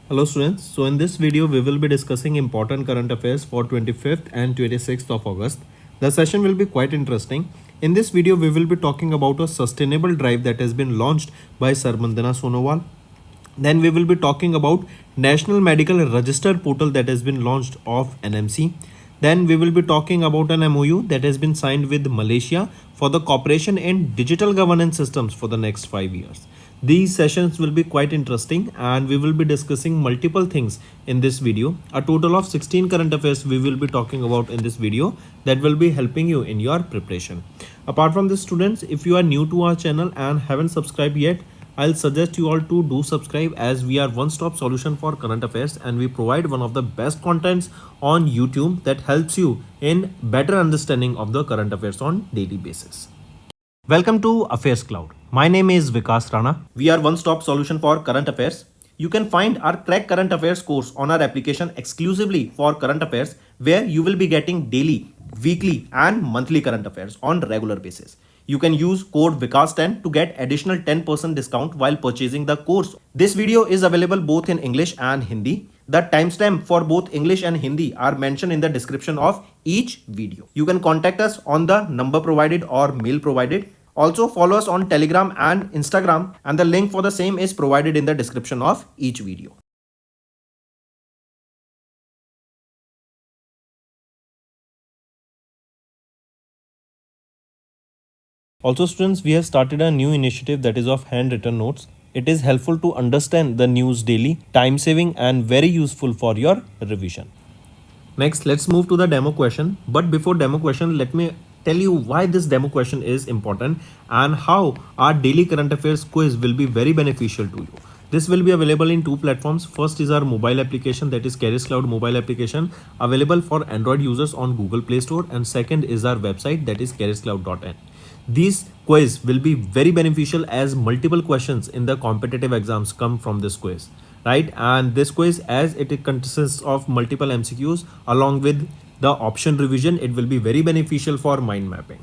Hello students, so in this video we will be discussing important current affairs for 25th and 26th of August. The session will be quite interesting. In this video we will be talking about a sustainable drive that has been launched by Sarmandana Sonowal. Then we will be talking about National Medical Register portal that has been launched of NMC. Then we will be talking about an MOU that has been signed with Malaysia for the cooperation in digital governance systems for the next 5 years. These sessions will be quite interesting and we will be discussing multiple things in this video. A total of 16 current affairs we will be talking about in this video that will be helping you in your preparation. Apart from this students, if you are new to our channel and haven't subscribed yet, I'll suggest you all to do subscribe as we are one-stop solution for current affairs and we provide one of the best contents on YouTube that helps you in better understanding of the current affairs on daily basis. Welcome to Affairs Cloud. My name is Vikas Rana. We are one-stop solution for current affairs. You can find our Crack Current Affairs course on our application exclusively for current affairs where you will be getting daily, weekly and monthly current affairs on regular basis. You can use code VIKAS10 to get additional 10% discount while purchasing the course. This video is available both in English and Hindi. The timestamp for both English and Hindi are mentioned in the description of each video. You can contact us on the number provided or mail provided. Also follow us on Telegram and Instagram and the link for the same is provided in the description of each video. Also students, we have started a new initiative that is of handwritten notes. It is helpful to understand the news daily, time saving and very useful for your revision. Next, let's move to the demo question. But before demo question, let me tell you why this demo question is important and how our daily current affairs quiz will be very beneficial to you. This will be available in two platforms. First is our mobile application, that is Keris Cloud mobile application, available for Android users on Google Play Store, and second is our website, that is keriscloud.in. These quiz will be very beneficial as multiple questions in the competitive exams come from this quiz, right? And this quiz, as it consists of multiple MCQs along with the option revision, it will be very beneficial for mind mapping.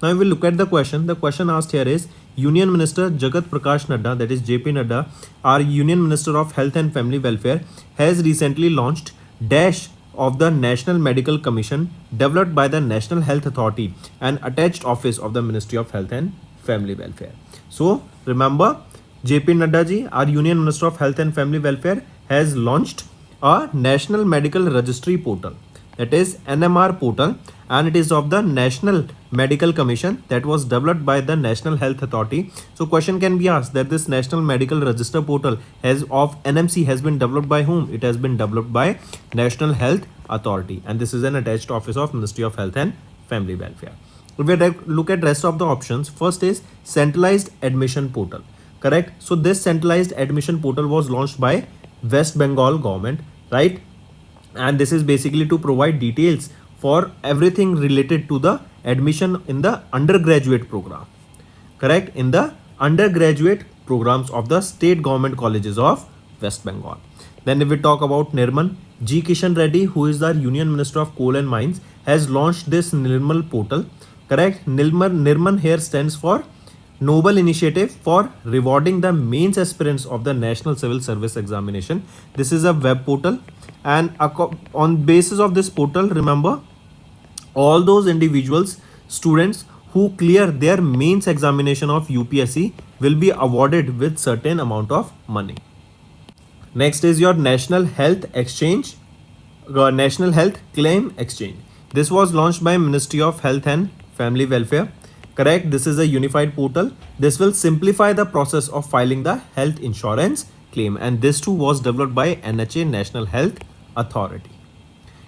Now we will look at the question. The question asked here is Union Minister Jagat Prakash Nadda, that is JP Nadda, our Union Minister of Health and Family Welfare, has recently launched dash of the National Medical Commission developed by the National Health Authority and attached office of the Ministry of Health and Family Welfare. So remember, JP Nadda ji, our Union Minister of Health and Family Welfare, has launched a National Medical Registry portal, that is NMR portal, and it is of the National Medical Commission that was developed by the National Health Authority. So question can be asked that this National Medical Register portal has of NMC has been developed by whom? It has been developed by National Health Authority and this is an attached office of Ministry of Health and Family Welfare. If we look at rest of the options, first is centralized admission portal, correct? So this centralized admission portal was launched by West Bengal government, right? And this is basically to provide details for everything related to the admission in the undergraduate program, correct? In the undergraduate programs of the state government colleges of West Bengal. Then if we talk about Nirman, G. Kishan Reddy, who is the Union Minister of Coal and Mines, has launched this Nirmal portal, correct? Nirman here stands for Noble Initiative for rewarding the mains aspirants of the National Civil Service Examination. This is a web portal and on basis of this portal, remember, all those individuals, students who clear their mains examination of UPSC will be awarded with certain amount of money. Next is your National Health Exchange, National Health Claim Exchange. This was launched by Ministry of Health and Family Welfare, correct? This is a unified portal. This will simplify the process of filing the health insurance claim and this too was developed by NHA, National Health Authority,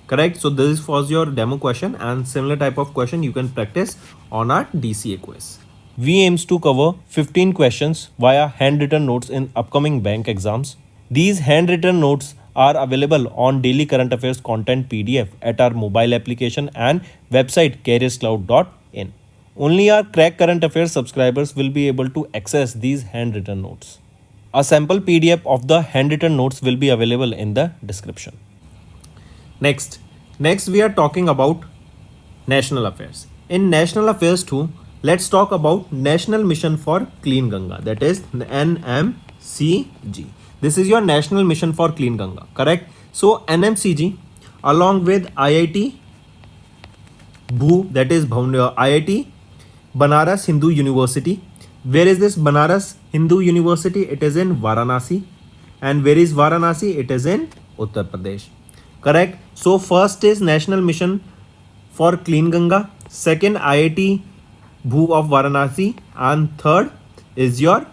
correct? So this was your demo question and similar type of question you can practice on our DCA quiz. We aims to cover 15 questions via handwritten notes in upcoming bank exams. These handwritten notes are available on daily current affairs content PDF at our mobile application and website keriscloud.in. Only our Crack Current Affairs subscribers will be able to access these handwritten notes. A sample PDF of the handwritten notes will be available in the description. Next we are talking about national affairs. In national affairs too, let's talk about National Mission for Clean Ganga, that is NMCG. This is your National Mission for Clean Ganga, correct? So NMCG along with IIT Bhu, that is IIT Banaras Hindu University. Where is this Banaras Hindu University? It is in Varanasi. And where is Varanasi? It is in Uttar Pradesh. Correct? So first is National Mission for Clean Ganga. Second, IIT Bhu of Varanasi. And third is your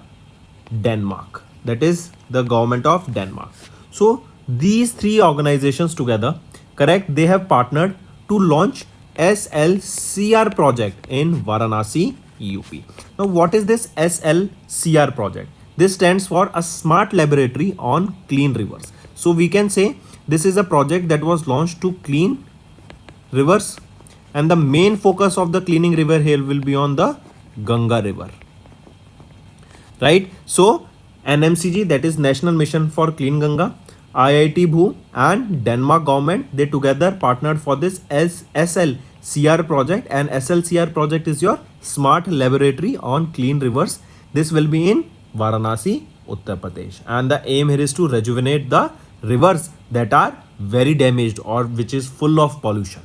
Denmark. That is the government of Denmark. So these three organizations together, correct, they have partnered to launch SLCR project in Varanasi, UP. Now what is this SLCR project? This stands for a smart laboratory on clean rivers. So we can say this is a project that was launched to clean rivers, and the main focus of the cleaning river here will be on the Ganga river. Right? So NMCG, that is National Mission for Clean Ganga, IIT Bhu and Denmark government, they together partnered for this SLCR project, and SLCR project is your smart laboratory on clean rivers. This will be in Varanasi, Uttar Pradesh, and the aim here is to rejuvenate the rivers that are very damaged or which is full of pollution.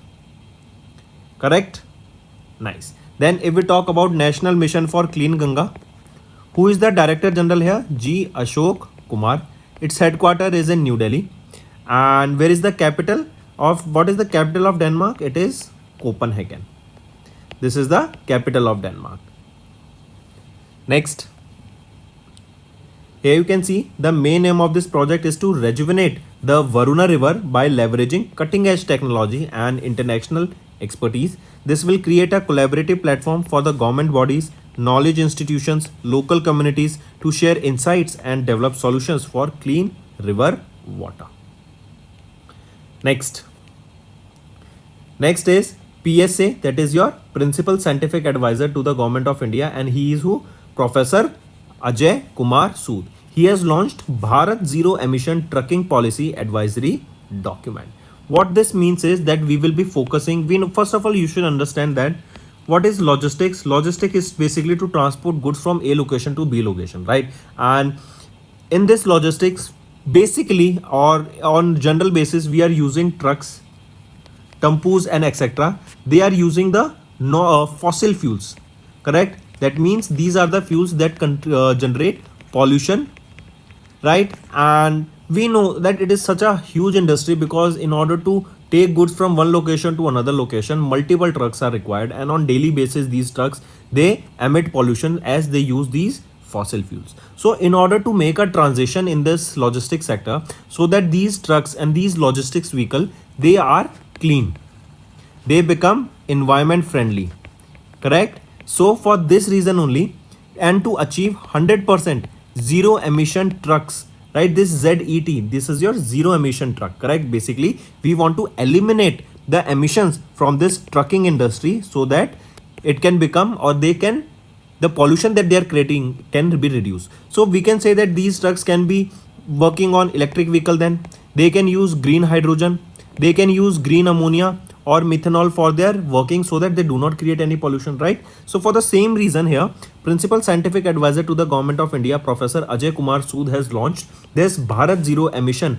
Correct? Nice. Then if we talk about National Mission for Clean Ganga, who is the Director General here? G. Ashok Kumar. Its headquarters is in New Delhi. And where is the capital of, what is the capital of Denmark? It is Copenhagen. This is the capital of Denmark. Next. Here you can see the main aim of this project is to rejuvenate the Varuna river by leveraging cutting edge technology and international expertise. This will create a collaborative platform for the government bodies, knowledge institutions, local communities to share insights and develop solutions for clean river water. Next is PSA, that is your Principal Scientific Advisor to the Government of India, and he is who? Professor Ajay Kumar Sood. He has launched Bharat Zero Emission Trucking Policy Advisory document. What this means is that we will be focusing, first of all, you should understand that what is logistics? Logistics is basically to transport goods from A location to B location, right? And in this logistics, basically or on general basis, we are using trucks, tempos and etc. They are using the fossil fuels, correct? That means these are the fuels that generate pollution, right? And we know that it is such a huge industry because in order to take goods from one location to another location, multiple trucks are required, and on daily basis these trucks, they emit pollution as they use these fossil fuels. So in order to make a transition in this logistics sector, so that these trucks and these logistics vehicle, they are clean, they become environment friendly, correct? So for this reason only, and to achieve 100% zero emission trucks, right, this ZET, this is your zero emission truck, correct? Basically we want to eliminate the emissions from this trucking industry so that it can become, or they can, the pollution that they are creating can be reduced. So we can say that these trucks can be working on electric vehicle, then they can use green hydrogen, they can use green ammonia or methanol for their working, so that they do not create any pollution, right? So for the same reason here, Principal Scientific Advisor to the Government of India, Professor Ajay Kumar Sood, has launched this Bharat Zero Emission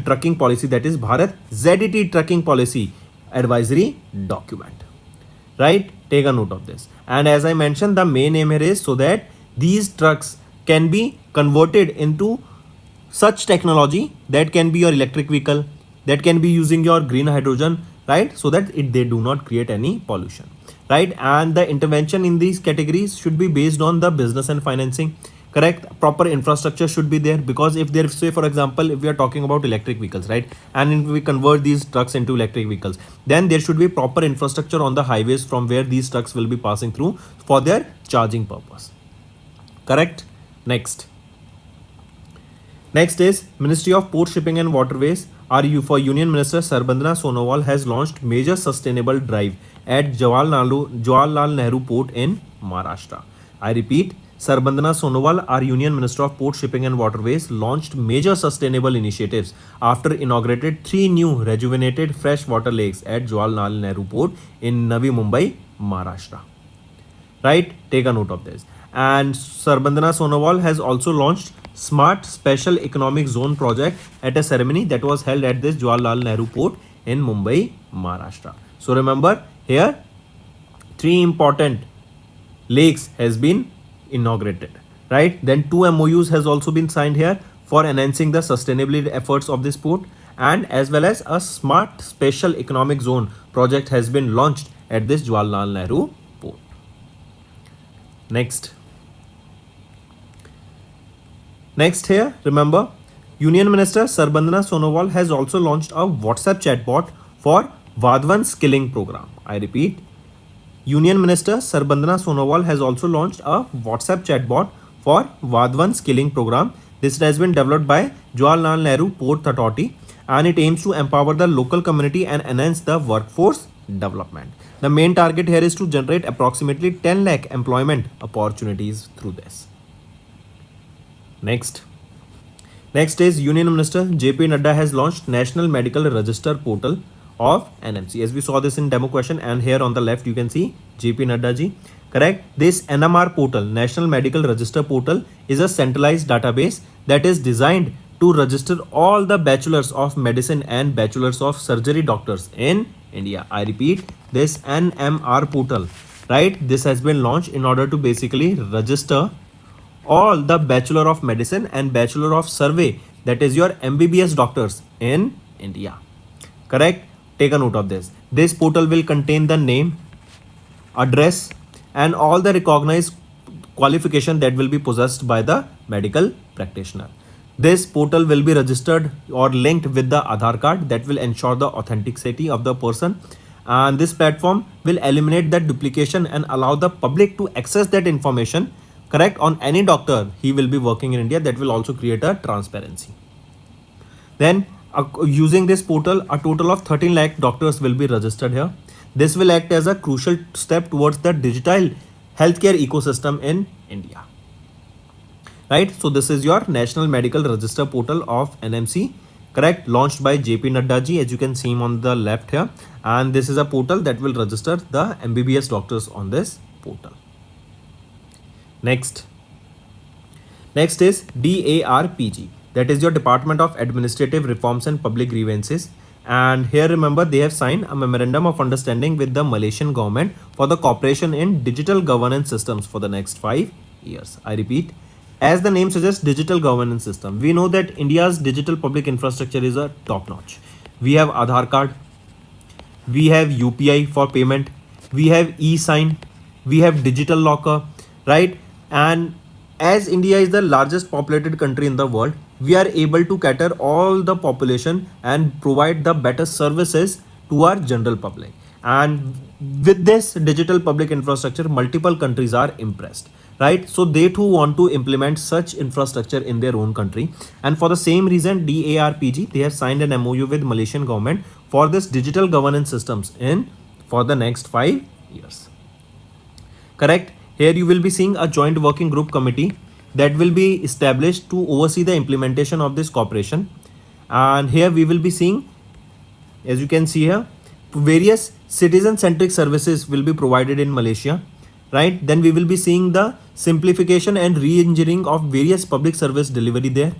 Trucking Policy, that is Bharat ZET Trucking Policy Advisory document, right? Take a note of this. And as I mentioned, the main aim here is so that these trucks can be converted into such technology that can be your electric vehicle, that can be using your green hydrogen, right? So that they do not create any pollution, right? And the intervention in these categories should be based on the business and financing, correct? Proper infrastructure should be there, because if there, say for example, if we are talking about electric vehicles, right, and if we convert these trucks into electric vehicles, then there should be proper infrastructure on the highways from where these trucks will be passing through for their charging purpose, correct? Next is Ministry of Port, Shipping and Waterways. For Union Minister Sarbandana Sonowal has launched major sustainable drive at Jawaharlal Nehru Port in Maharashtra. I repeat, Sarbandana Sonowal, our Union Minister of Port, Shipping and Waterways, launched major sustainable initiatives after inaugurated 3 new rejuvenated freshwater lakes at Jawaharlal Nehru Port in Navi Mumbai, Maharashtra. Right? Take a note of this. And Sarbandana Sonowal has also launched Smart Special Economic Zone project at a ceremony that was held at this Jawaharlal Nehru Port in Mumbai, Maharashtra. So remember here, three important lakes has been inaugurated, right? Then two MOUs has also been signed here for enhancing the sustainability efforts of this port, and as well as a Smart Special Economic Zone project has been launched at this Jawaharlal Nehru Port. Next here, remember, Union Minister Sarbandana Sonowal has also launched a WhatsApp chatbot for Vadhavan Skilling Program. I repeat, Union Minister Sarbandana Sonowal has also launched a WhatsApp chatbot for Vadhavan Skilling Program. This has been developed by Jawaharlal Nehru Port Authority, and it aims to empower the local community and enhance the workforce development. The main target here is to generate approximately 10 lakh employment opportunities through this. Next is Union Minister JP Nadda has launched National Medical Register portal of NMC. As we saw this in demo question, and here on the left you can see JP Nadda ji. Correct. This NMR portal, National Medical Register portal, is a centralized database that is designed to register all the bachelors of medicine and bachelors of surgery doctors in India. I repeat, this NMR portal, right? This has been launched in order to basically register all the Bachelor of Medicine and Bachelor of Survey, that is your MBBS doctors in India. Correct? Take a note of this. This portal will contain the name, address, and all the recognized qualification that will be possessed by the medical practitioner. This portal will be registered or linked with the Aadhaar card that will ensure the authenticity of the person. And this platform will eliminate that duplication and allow the public to access that information, correct, on any doctor he will be working in India. That will also create a transparency. Then using this portal, a total of 13 lakh doctors will be registered here. This will act as a crucial step towards the digital healthcare ecosystem in India. Right, so this is your National Medical Register portal of NMC, correct, launched by JP Nadda ji, as you can see him on the left here, and this is a portal that will register the MBBS doctors on this portal. Next is DARPG, that is your Department of Administrative Reforms and Public Grievances, and here remember they have signed a memorandum of understanding with the Malaysian government for the cooperation in digital governance systems for the next 5 years. I repeat, as the name suggests, digital governance system. We know that India's digital public infrastructure is a top notch. We have Aadhaar card, we have UPI for payment, we have e-sign, we have digital locker, right? And as India is the largest populated country in the world, we are able to cater all the population and provide the better services to our general public. And with this digital public infrastructure, multiple countries are impressed, right? So they too want to implement such infrastructure in their own country. And for the same reason, DARPG, they have signed an MOU with Malaysian government for this digital governance systems for the next 5 years. Correct? Here you will be seeing a joint working group committee that will be established to oversee the implementation of this cooperation. And here we will be seeing, as you can see here, various citizen-centric services will be provided in Malaysia, right? Then we will be seeing the simplification and re-engineering of various public service delivery there.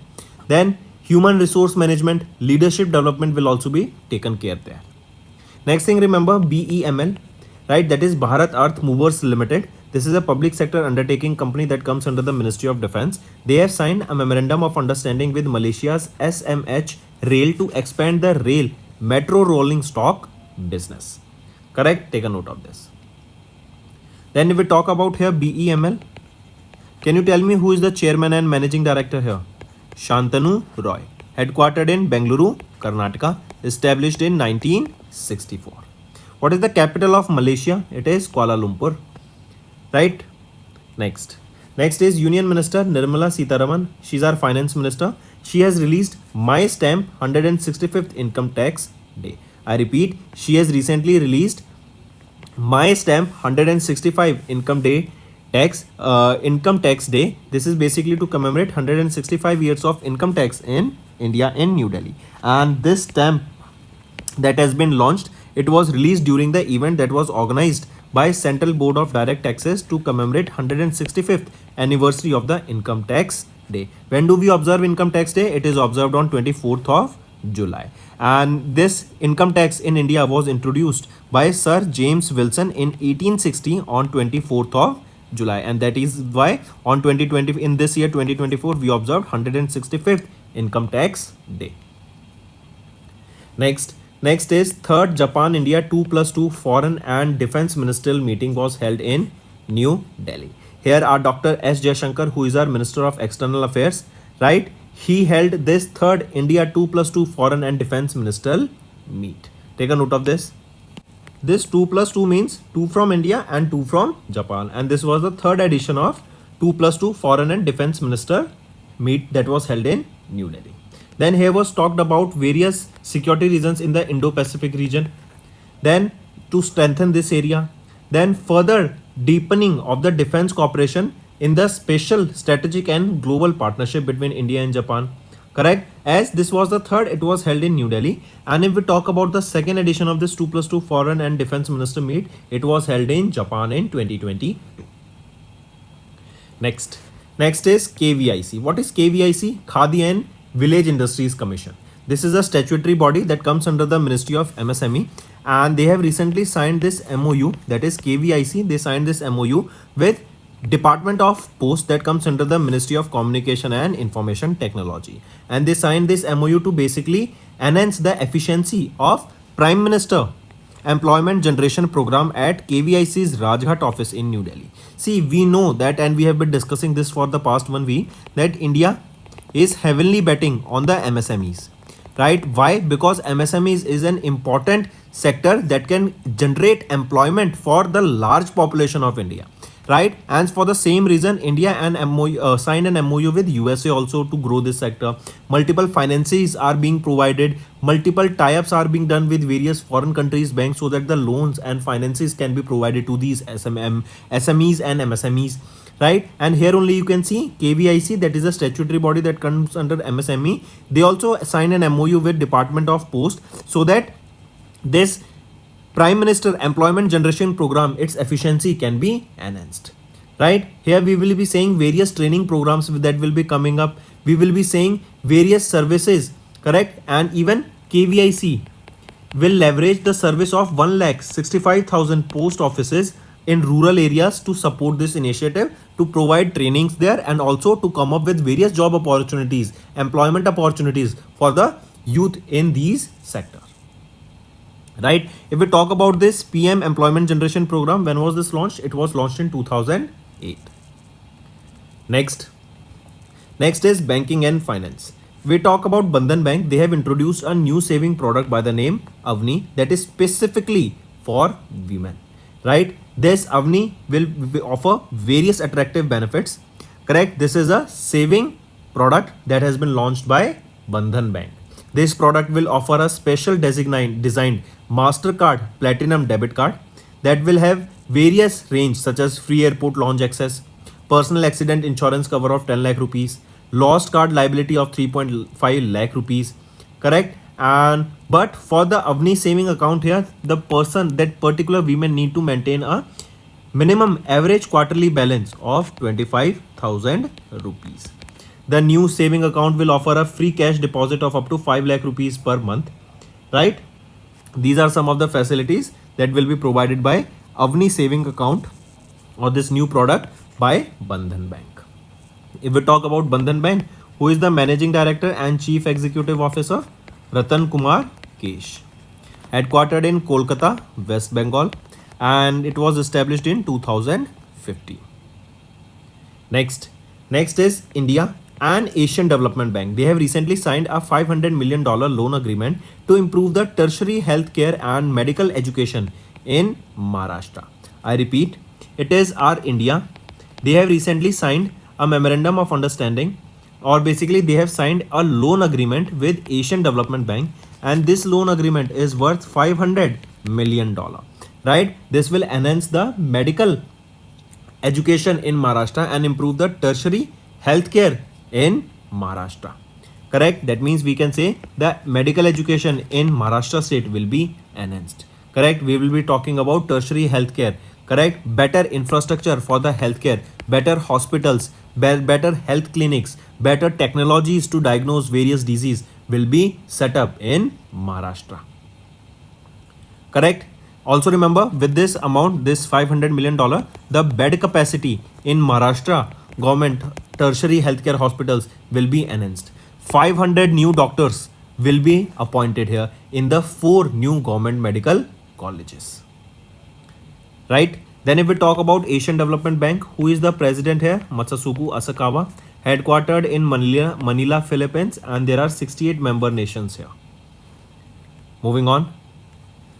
Then human resource management, leadership development will also be taken care there. Next thing, remember BEML, right? That is Bharat Earth Movers Limited. This is a public sector undertaking company that comes under the Ministry of Defence. They have signed a memorandum of understanding with Malaysia's SMH Rail to expand the rail metro rolling stock business. Correct? Take a note of this. Then if we talk about here BEML, can you tell me who is the chairman and managing director here? Shantanu Roy, headquartered in Bengaluru, Karnataka, established in 1964. What is the capital of Malaysia? It is Kuala Lumpur. Right? Next is Union Minister Nirmala Sitharaman. She's our finance minister. She has released My Stamp 165th Income Tax Day. I repeat, she has recently released My Stamp 165 Income Tax Day. This is basically to commemorate 165 years of income tax in India in New Delhi. And this stamp that has been launched, it was released during the event that was organized by Central Board of Direct Taxes to commemorate 165th anniversary of the income tax day. When do we observe income tax day? It is observed on 24th of July. And this income tax in India was introduced by Sir James Wilson in 1860 on 24th of July, and that is why on 2020, in this year 2024, we observed 165th income tax day. Next is third Japan India 2+2 foreign and defense ministerial meeting was held in New Delhi. Here are Dr. S. Jaishankar, who is our Minister of External Affairs, right? He held this third India 2+2 foreign and defense ministerial meet. Take a note of this. This 2+2 means 2 from India and 2 from Japan, and this was the third edition of 2+2 foreign and defense minister meet that was held in New Delhi. Then here was talked about various security reasons in the Indo-Pacific region. Then to strengthen this area, then further deepening of the defense cooperation in the special strategic and global partnership between India and Japan. Correct? As this was the third, it was held in New Delhi. And if we talk about the second edition of this 2+2 foreign and defense minister meet, it was held in Japan in 2022. Next is KVIC. What is KVIC? Khadi and Village Industries Commission. This is a statutory body that comes under the Ministry of MSME, and they have recently signed this MOU, that is KVIC. They signed this MOU with Department of Post that comes under the Ministry of Communication and Information Technology, and they signed this MOU to basically enhance the efficiency of Prime Minister Employment Generation Program at KVIC's Rajghat office in New Delhi. See, we know that, and we have been discussing this for the past 1 week, that India is heavily betting on the MSMEs, right? Why? Because MSMEs is an important sector that can generate employment for the large population of India, right? And for the same reason, India and signed an MOU with USA also to grow this sector. Multiple finances are being provided, multiple tie-ups are being done with various foreign countries' banks so that the loans and finances can be provided to these SMEs and MSMEs. Right, and here only you can see KVIC, that is a statutory body that comes under MSME. They also sign an MOU with Department of Post so that this Prime Minister Employment Generation Program, its efficiency can be enhanced. Right, here we will be saying various training programs that will be coming up. We will be saying various services, correct, and even KVIC will leverage the service of 1,65,000 post offices in rural areas to support this initiative, to provide trainings there, and also to come up with various job opportunities, employment opportunities for the youth in these sectors. Right? If we talk about this PM Employment Generation Program, when was this launched? It was launched in 2008. Next is banking and finance. We talk about Bandhan Bank. They have introduced a new saving product by the name Avni that is specifically for women. Right? This Avni will offer various attractive benefits. Correct? This is a saving product that has been launched by Bandhan Bank. This product will offer a special designed MasterCard Platinum debit card that will have various range such as free airport lounge access, personal accident insurance cover of 10 lakh rupees, lost card liability of 3.5 lakh rupees. Correct? And but for the Avni saving account here, the particular women need to maintain a minimum average quarterly balance of 25,000 rupees. The new saving account will offer a free cash deposit of up to 5 lakh rupees per month. Right? These are some of the facilities that will be provided by Avni saving account or this new product by Bandhan Bank. If we talk about Bandhan Bank, who is the Managing Director and Chief Executive Officer? Ratan Kumar Kesh. Headquartered in Kolkata, West Bengal, and it was established in 2015. Next is India and Asian Development Bank. They have recently signed a $500 million loan agreement to improve the tertiary healthcare and medical education in Maharashtra. I repeat, it is our India. They have recently signed a memorandum of understanding, or basically they have signed a loan agreement with Asian Development Bank, and this loan agreement is worth $500 million. Right? This will enhance the medical education in Maharashtra and improve the tertiary healthcare in Maharashtra. Correct? That means we can say the medical education in Maharashtra state will be enhanced. Correct? We will be talking about tertiary healthcare. Correct? Better infrastructure for the healthcare, better hospitals, better health clinics, better technologies to diagnose various diseases will be set up in Maharashtra. Correct? Also remember, with this amount, this $500 million, the bed capacity in Maharashtra government tertiary healthcare hospitals will be enhanced. 500 new doctors will be appointed here in the 4 new government medical colleges. Right? Then if we talk about Asian Development Bank, who is the president here? Masatsugu Asakawa, headquartered in Manila, Philippines, and there are 68 member nations here. Moving on.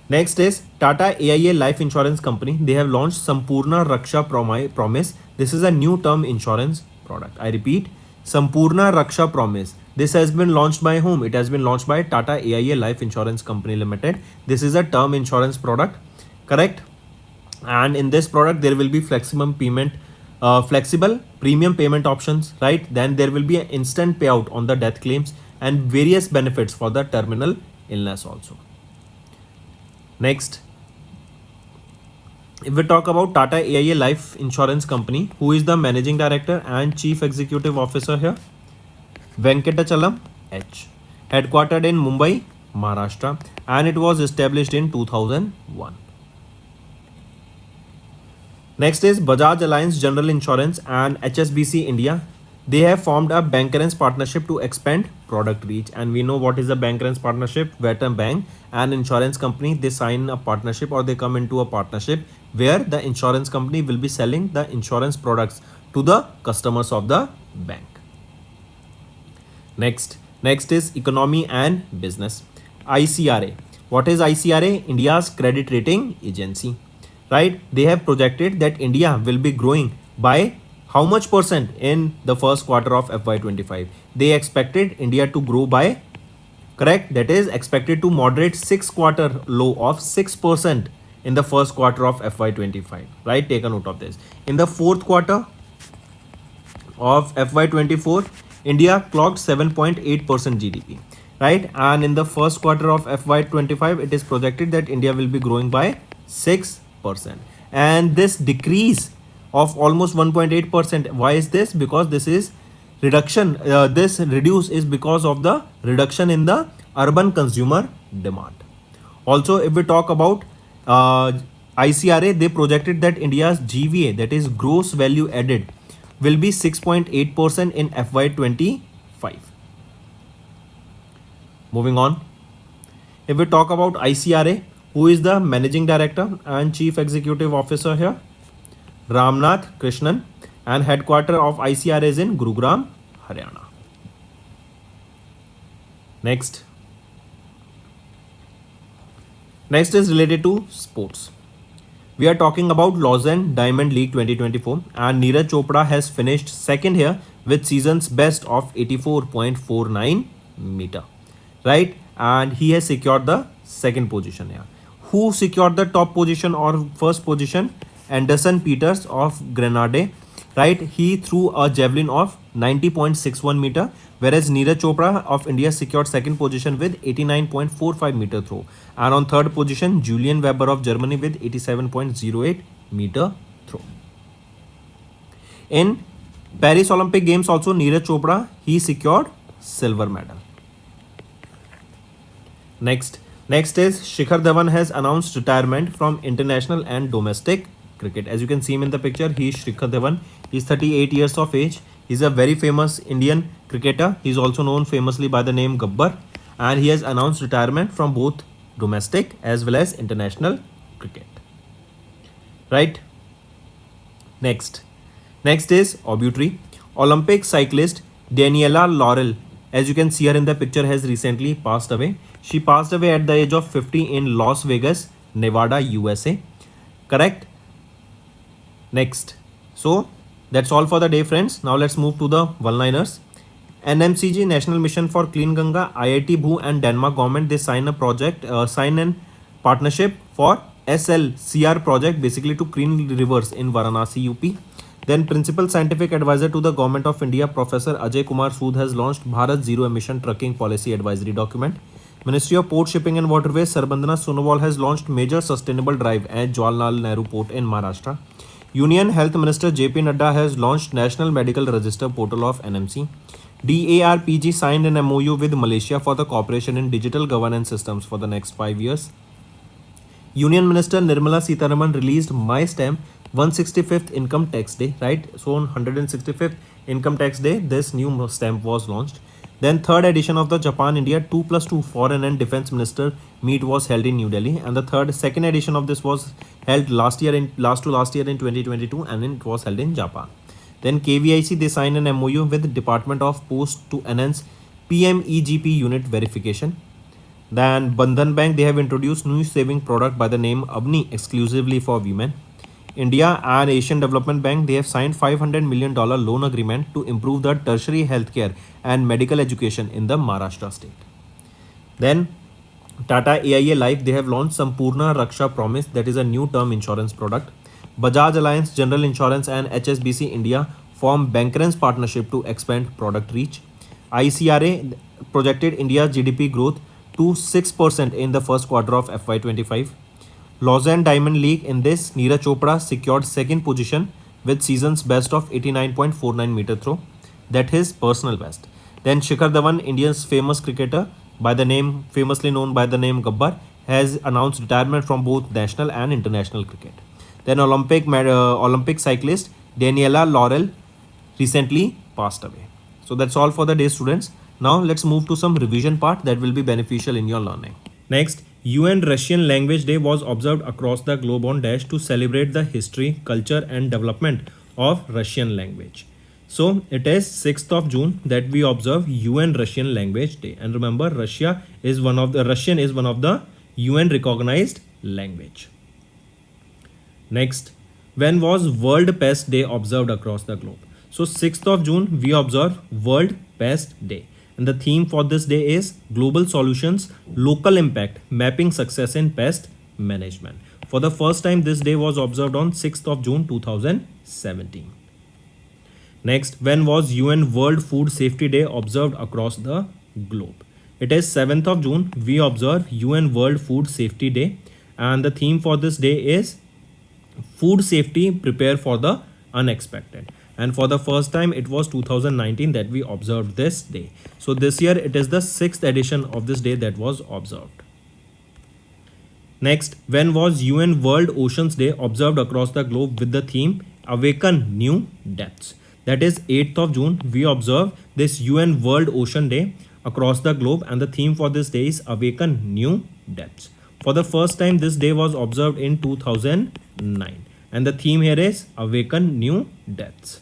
Next is Tata AIA Life Insurance Company. They have launched Sampurna Raksha Promise. This is a new term insurance product. I repeat, Sampurna Raksha Promise. This has been launched by whom? It has been launched by Tata AIA Life Insurance Company Limited. This is a term insurance product, correct? And in this product, there will be flexible premium payment options, right? Then there will be an instant payout on the death claims and various benefits for the terminal illness also. Next, if we talk about Tata AIA Life Insurance Company, who is the managing director and chief executive officer here? Venkatachalam H. Headquartered in Mumbai, Maharashtra, and it was established in 2001. Next is Bajaj Allianz General Insurance and HSBC India. They have formed a bancassurance partnership to expand product reach. And we know what is a bancassurance partnership. Vetam Bank and insurance company, they sign a partnership or they come into a partnership where the insurance company will be selling the insurance products to the customers of the bank. Next is Economy and Business. ICRA. What is ICRA? India's credit rating agency. Right? They have projected that India will be growing by how much percent in the first quarter of FY25? They expected India to grow by, correct? That is expected to moderate 6-quarter low of 6% in the first quarter of FY25. Right? Take a note of this. In the fourth quarter of FY24, India clocked 7.8% GDP. Right? And in the first quarter of FY25, it is projected that India will be growing by 6%. And this decrease of almost 1.8%, why is this? Because this is reduction, this reduce is because of the reduction in the urban consumer demand. Also, if we talk about ICRA, they projected that India's GVA, that is gross value added, will be 6.8% in FY25. Moving on. If we talk about ICRA, who is the managing director and chief executive officer here? Ramnath Krishnan, and headquarter of ICRA is in Gurugram, Haryana. Next is related to sports. We are talking about Lausanne Diamond League 2024, and Neeraj Chopra has finished second here with season's best of 84.49 meter, right? And he has secured the second position here. Who secured the top position or first position? Anderson Peters of Grenada, right? He threw a javelin of 90.61 meter, whereas Neeraj Chopra of India secured second position with 89.45 meter throw. And on third position, Julian Weber of Germany with 87.08 meter throw. In Paris Olympic Games also, Neeraj Chopra, he secured silver medal. Next is Shikhar Dhawan has announced retirement from international and domestic cricket. As you can see him in the picture, he is Shikhar Dhawan. He is 38 years of age. He is a very famous Indian cricketer. He is also known famously by the name Gabbar, and he has announced retirement from both domestic as well as international cricket. Right? Next is obituary. Olympic cyclist Daniela Laurel, as you can see her in the picture, has recently passed away. She passed away at the age of 50 in Las Vegas, Nevada, USA. Correct? Next. So, that's all for the day, friends. Now, let's move to the one-liners. NMCG, National Mission for Clean Ganga, IIT Bhu and Denmark government, they sign a partnership for SLCR project, basically to clean rivers in Varanasi, UP. Then Principal Scientific Advisor to the Government of India, Professor Ajay Kumar Sood, has launched Bharat Zero Emission Trucking Policy Advisory Document. Ministry of Port, Shipping and Waterways, Sarbandana Sonowal, has launched major sustainable drive at Jawaharlal Nehru Port in Maharashtra. Union Health Minister JP Nadda has launched National Medical Register portal of NMC. DARPG signed an MOU with Malaysia for the cooperation in digital governance systems for the next 5 years. Union Minister Nirmala Sitharaman released MyStamp 165th Income Tax Day, right? So on 165th Income Tax Day, this new stamp was launched. Then third edition of the Japan-India 2+2 Foreign and Defense Minister meet was held in New Delhi, and the second edition of this was held last year in 2022, and it was held in Japan. Then KVIC, they signed an MOU with the Department of Post to enhance PMEGP unit verification. Then Bandhan Bank, they have introduced new saving product by the name Abni exclusively for women. India and Asian Development Bank, they have signed $500 million loan agreement to improve the tertiary healthcare and medical education in the Maharashtra state. Then Tata AIA Life, they have launched Sampurna Raksha Promise, that is a new term insurance product. Bajaj Alliance General Insurance and HSBC India form bancassurance partnership to expand product reach. ICRA projected India's GDP growth to 6% in the first quarter of FY25. Lausanne Diamond League, in this, Neeraj Chopra secured second position with season's best of 89.49 meter throw. That his personal best. Then Shikhar Dhawan, India's famous cricketer, famously known by the name Gabbar, has announced retirement from both national and international cricket. Then Olympic cyclist Daniela Laurel recently passed away. So that's all for the day, students. Now let's move to some revision part that will be beneficial in your learning. Next, UN Russian Language Day was observed across the globe on dash to celebrate the history, culture and development of Russian language. So it is 6th of June that we observe UN Russian Language Day. And remember, Russian is one of the UN recognized language. Next, when was World Pest Day observed across the globe? So 6th of June we observe World Pest Day. And the theme for this day is Global Solutions, Local Impact, Mapping Success in Pest Management. For the first time, this day was observed on 6th of June 2017. Next, when was UN World Food Safety Day observed across the globe? It is 7th of June. We observe UN World Food Safety Day. And the theme for this day is Food Safety, Prepare for the Unexpected. And for the first time, it was 2019 that we observed this day. So this year, it is the 6th edition of this day that was observed. Next, when was UN World Oceans Day observed across the globe with the theme Awaken New Depths? That is 8th of June, we observe this UN World Ocean Day across the globe, and the theme for this day is Awaken New Depths. For the first time, this day was observed in 2009, and the theme here is Awaken New Depths.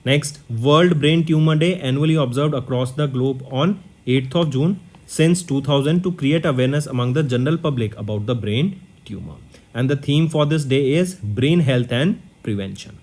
Next, World Brain Tumor Day, annually observed across the globe on 8th of June since 2000 to create awareness among the general public about the brain tumor. And the theme for this day is Brain Health and Prevention.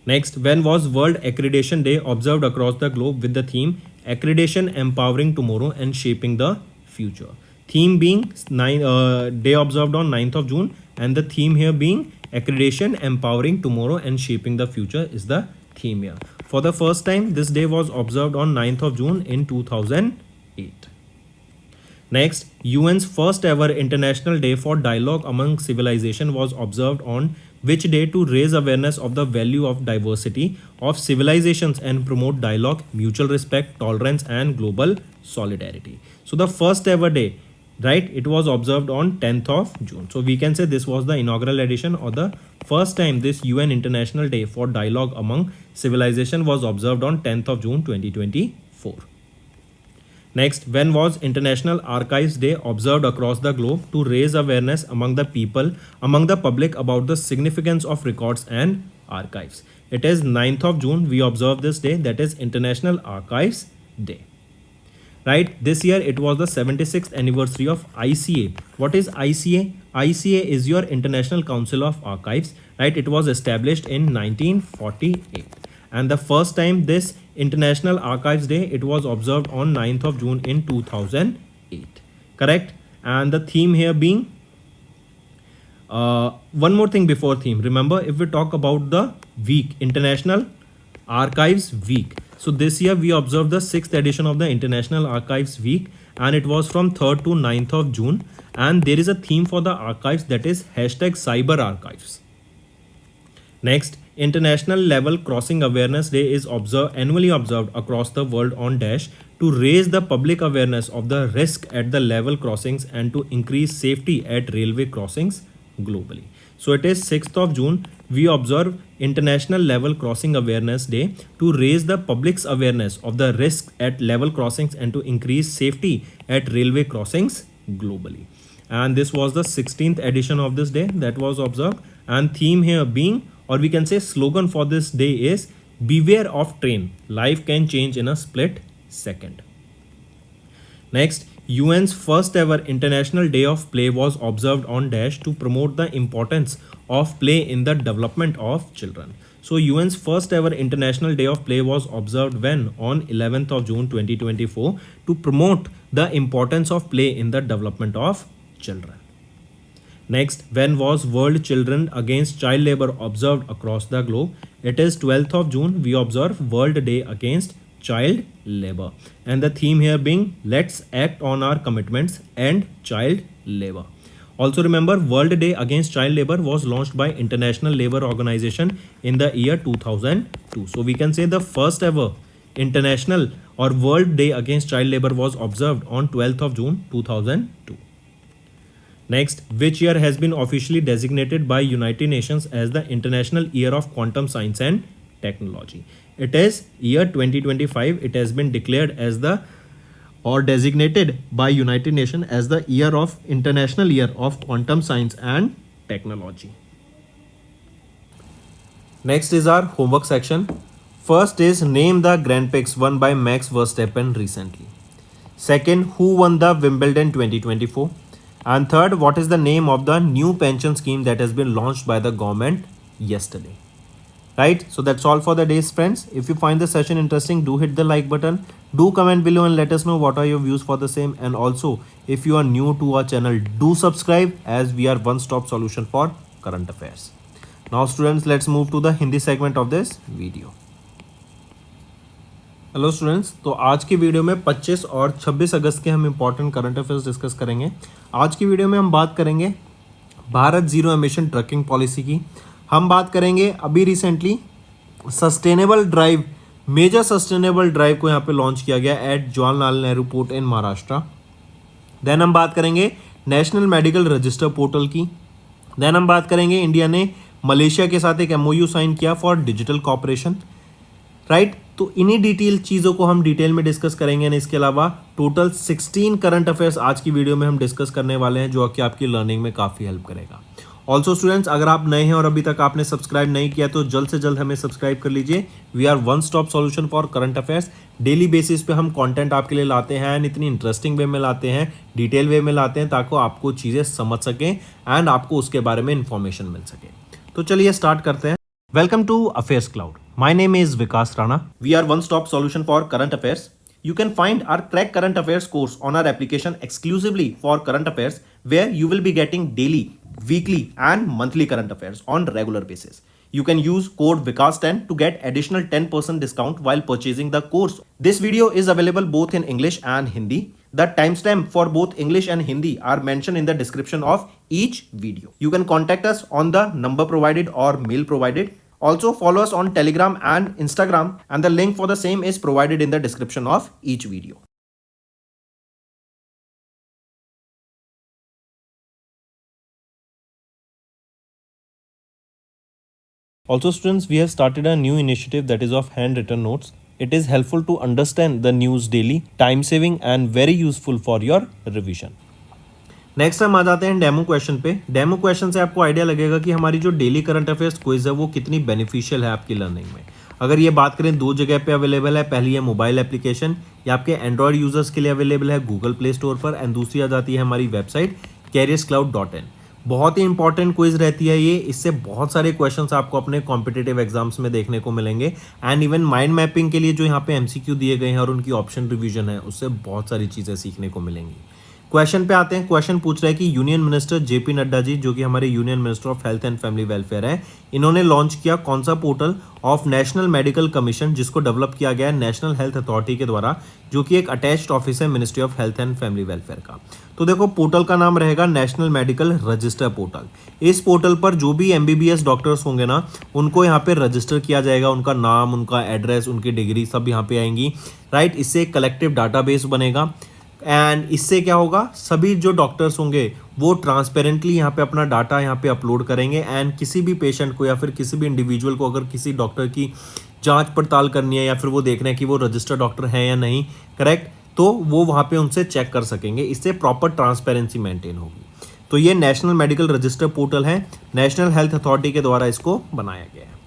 Next, when was World Accreditation Day observed across the globe with the theme Accreditation Empowering Tomorrow and Shaping the Future. Theme being day observed on 9th of June, and the theme here being Accreditation Empowering Tomorrow and Shaping the Future is the theme here. For the first time, this day was observed on 9th of June in 2008. Next, UN's first ever International Day for Dialogue Among Civilization was observed on which day to raise awareness of the value of diversity of civilizations and promote dialogue, mutual respect, tolerance and global solidarity. So the first ever day, right, it was observed on 10th of June. So we can say this was the inaugural edition, or the first time this UN International Day for Dialogue Among Civilization was observed on 10th of June 2024. Next, when was International Archives Day observed across the globe to raise awareness among the public about the significance of records and archives? It is 9th of June we observe this day, that is International Archives Day. Right, this year it was the 76th anniversary of ICA. What is ICA? ICA is your International Council of Archives, right? It was established in 1948. And the first time this International Archives Day, it was observed on 9th of June in 2008. Correct? And the theme here being, one more thing before theme. Remember, if we talk about the week, International Archives Week. So this year we observed the 6th edition of the International Archives Week, and it was from 3rd to 9th of June. And there is a theme for the archives, that is #CyberArchives. Next, International Level Crossing Awareness Day is annually observed across the world on dash to raise the public awareness of the risk at the level crossings and to increase safety at railway crossings globally. So it is 6th of June we observe International Level Crossing Awareness Day to raise the public's awareness of the risk at level crossings and to increase safety at railway crossings globally. And this was the 16th edition of this day that was observed, and theme here being, or we can say slogan for this day is, beware of train, life can change in a split second. Next, UN's first ever International Day of Play was observed on dash to promote the importance of play in the development of children. So UN's first ever International Day of Play was observed when on 11th of June 2024 to promote the importance of play in the development of children. Next, when was World Children Against Child Labor observed across the globe? It is 12th of June we observe World Day Against Child Labor, and the theme here being, let's act on our commitments and child labor. Also remember, World Day Against Child Labor was launched by International Labour Organization in the year 2002. So we can say the first ever International or World Day Against Child Labor was observed on 12th of June 2002. Next, which year has been officially designated by United Nations as the International Year of Quantum Science and Technology? It is year 2025. It has been declared as the, or designated by United Nations as the year of International Year of Quantum Science and Technology. Next is our homework section. First is name the Grand Prix won by Max Verstappen recently. Second, who won the Wimbledon 2024? And third, what is the name of the new pension scheme that has been launched by the government yesterday? Right, so that's all for the days, friends. If you find the session interesting, do hit the like button, do comment below and let us know what are your views for the same. And also, if you are new to our channel, do subscribe, as we are one-stop solution for current affairs. Now students, let's move to the Hindi segment of this video. Hello students, तो आज की video में 25 और 26 अगस्त के हम important current affairs discuss करेंगे। आज की वीडियो में हम बात करेंगे Bharat zero emission trucking policy की। हम बात करेंगे अभी recently sustainable drive, major sustainable drive को यहाँ पे लॉन्च किया गया at Jawaharlal Nehru port in Maharashtra. Then हम बात करेंगे नेशनल मेडिकल रजिस्टर पोर्टल की। देन हम बात करेंगे इंडिया ने मलेशिया के साथ एक MOU साइन किया फॉर डिजिटल कॉपरेशन। राइट, तो इन्हीं डिटेल चीज़ों को हम डिटेल में डिस्कस करेंगे। और इसके अलावा टोटल 16 करंट अफेयर्स आज की वीडियो में हम डिस्कस करने वाले हैं, जो कि आपकी लर्निंग में काफ़ी हेल्प करेगा। ऑल्सो स्टूडेंट्स, अगर आप नए हैं और अभी तक आपने सब्सक्राइब नहीं किया तो जल्द से जल्द हमें सब्सक्राइब कर लीजिए। We are one stop solution for current affairs. Daily basis पे हम कंटेंट आपके लिए लाते हैं एंड इतनी इंटरेस्टिंग वे में लाते हैं, डिटेल वे में लाते हैं, ताकि आपको चीज़ें समझ सकें एंड आपको उसके बारे में इंफॉर्मेशन मिल सके। तो चलिए स्टार्ट करते हैं। Welcome to Affairs Cloud. My name is Vikas Rana. We are one-stop solution for current affairs. You can find our Crack Current Affairs course on our application exclusively for current affairs, where you will be getting daily, weekly and monthly current affairs on regular basis. You can use code VIKAS10 to get additional 10% discount while purchasing the course. This video is available both in English and Hindi. The timestamp for both English and Hindi are mentioned in the description of each video. You can contact us on the number provided or mail provided. Also follow us on Telegram and Instagram, and the link for the same is provided in the description of each video. Also students, we have started a new initiative that is of handwritten notes. It is helpful to understand the news daily, time saving and very useful for your revision. Next हम आ जाते हैं demo question पे। Demo question से आपको idea लगेगा कि हमारी जो डेली करंट अफेयर्स क्विज है वो कितनी बेनिफिशियल है आपकी लर्निंग में। अगर ये बात करें, दो जगह पे अवेलेबल है। पहली है मोबाइल एप्लीकेशन, ये आपके एंड्रॉयड यूजर्स के लिए अवेलेबल है गूगल प्ले स्टोर पर, एंड दूसरी आ जाती है हमारी वेबसाइट careerscloud.in। बहुत ही इंपॉर्टेंट क्विज रहती है ये। इससे बहुत सारे क्वेश्चंस आपको अपने कॉम्पिटिटिव एग्जाम्स में देखने को मिलेंगे, एंड इवन माइंड मैपिंग के लिए जो यहाँ पे MCQ दिए गए हैं और उनकी ऑप्शन रिवीजन है, उससे बहुत सारी चीज़ें सीखने को मिलेंगी। क्वेश्चन पे आते हैं। क्वेश्चन पूछ रहा है कि union minister JP Nadda ji, जो कि हमारे union minister of health and family welfare है, इन्होंने लॉन्च किया कौन सा portal of national medical commission, जिसको डेवलप किया गया है नेशनल हेल्थ अथॉरिटी के द्वारा, जो कि एक अटैच्ड ऑफिस है ministry of health and family welfare का। तो देखो पोर्टल का नाम रहेगा नेशनल मेडिकल रजिस्टर पोर्टल। इस पोर्टल पर जो भी एमबीबीएस डॉक्टर्स होंगे ना, उनको यहाँ पे रजिस्टर किया जाएगा, उनका नाम, उनका एड्रेस, उनकी डिग्री सब यहाँ पे आएंगी, राइट। इससे एक कलेक्टिव डाटाबेस बनेगा एंड इससे क्या होगा, सभी जो डॉक्टर्स होंगे वो ट्रांसपेरेंटली यहाँ पे अपना डाटा यहाँ पे अपलोड करेंगे एंड किसी भी पेशेंट को या फिर किसी भी इंडिविजुअल को अगर किसी डॉक्टर की जांच पड़ताल करनी है या फिर वो देखना है कि वो रजिस्टर्ड डॉक्टर है या नहीं, करेक्ट, तो वो वहाँ पे उनसे चेक कर सकेंगे। इससे प्रॉपर ट्रांसपेरेंसी मेंटेन होगी। तो ये नेशनल मेडिकल रजिस्टर पोर्टल है, नेशनल हेल्थ अथॉरिटी के द्वारा इसको बनाया गया है।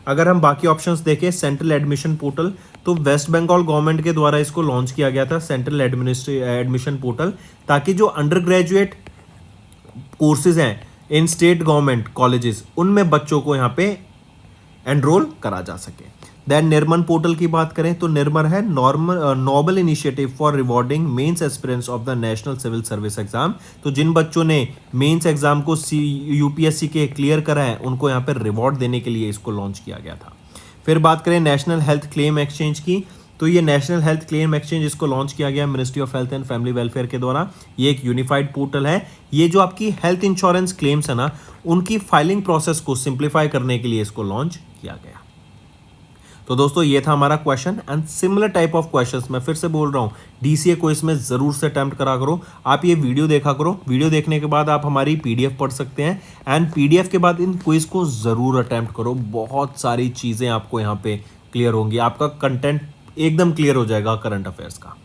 अगर हम बाकी ऑप्शंस देखें, सेंट्रल एडमिशन पोर्टल, तो वेस्ट बंगाल गवर्नमेंट के द्वारा इसको लॉन्च किया गया था, सेंट्रल एडमिशन पोर्टल, ताकि जो अंडर ग्रेजुएट कोर्सेज हैं इन स्टेट गवर्नमेंट कॉलेजेस, उनमें बच्चों को यहाँ पे एनरोल करा जा सके। देन निर्मन पोर्टल की बात करें तो निर्मन है noble initiative for rewarding mains aspirants of the national civil service exam. तो जिन बच्चों ने मेंस एग्जाम को यूपीएससी के क्लियर करा है, उनको यहाँ पर रिवॉर्ड देने के लिए इसको लॉन्च किया गया था। फिर बात करें नेशनल हेल्थ क्लेम एक्सचेंज की, तो ये नेशनल हेल्थ क्लेम एक्सचेंज इसको लॉन्च किया गया ministry of health and family welfare के द्वारा। ये एक यूनिफाइड पोर्टल है। ये जो आपकी हेल्थ इंश्योरेंस क्लेम्स है ना, उनकी फाइलिंग प्रोसेस को सिंप्लीफाई करने के लिए इसको लॉन्च किया गया। तो दोस्तों ये था हमारा question and similar type of questions मैं फिर से बोल रहा हूँ, डीसीए को इसमें जरूर से अटेम्प्ट करा करो। आप ये वीडियो देखा करो, वीडियो देखने के बाद आप हमारी पीडीएफ पढ़ सकते हैं एंड पीडीएफ के बाद इन क्विज को जरूर अटेम्प्ट करो। बहुत सारी चीजें आपको यहाँ पे क्लियर होंगी, आपका कंटेंट एकदम क्लियर हो जाएगा करंट अफेयर्स का।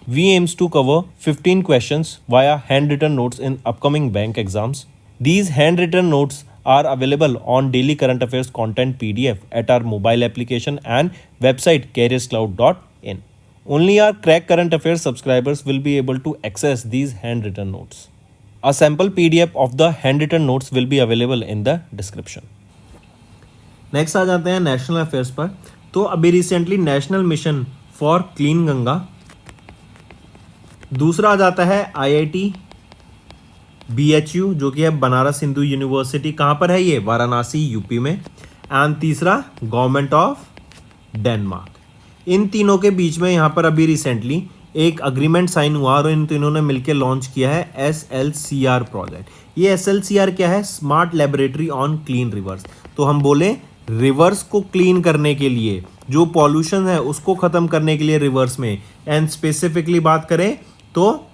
We aims to cover 15 questions via handwritten notes in upcoming bank exams. These handwritten notes are available on daily current affairs content PDF at our mobile application and website careerscloud.in. Only our Crack Current Affairs subscribers will be able to access these handwritten notes. A sample PDF of the handwritten notes will be available in the description. Next आ जाते हैं national affairs पर। तो अभी recently national mission for clean Ganga, दूसरा आ जाता है आईआईटी बीएचयू, जो कि है बनारस हिंदू यूनिवर्सिटी। कहाँ पर है ये? वाराणसी यूपी में। एंड तीसरा गवर्नमेंट ऑफ डेनमार्क। इन तीनों के बीच में यहाँ पर अभी रिसेंटली एक अग्रीमेंट साइन हुआ और इन तीनों ने मिलकर लॉन्च किया है SLCR प्रोजेक्ट। ये SLCR क्या है? Smart laboratory on clean reverse. तो हम बोले रिवर्स को क्लीन करने के लिए, जो पॉल्यूशन है उसको खत्म करने के लिए रिवर्स में, एंड स्पेसिफिकली बात करें तो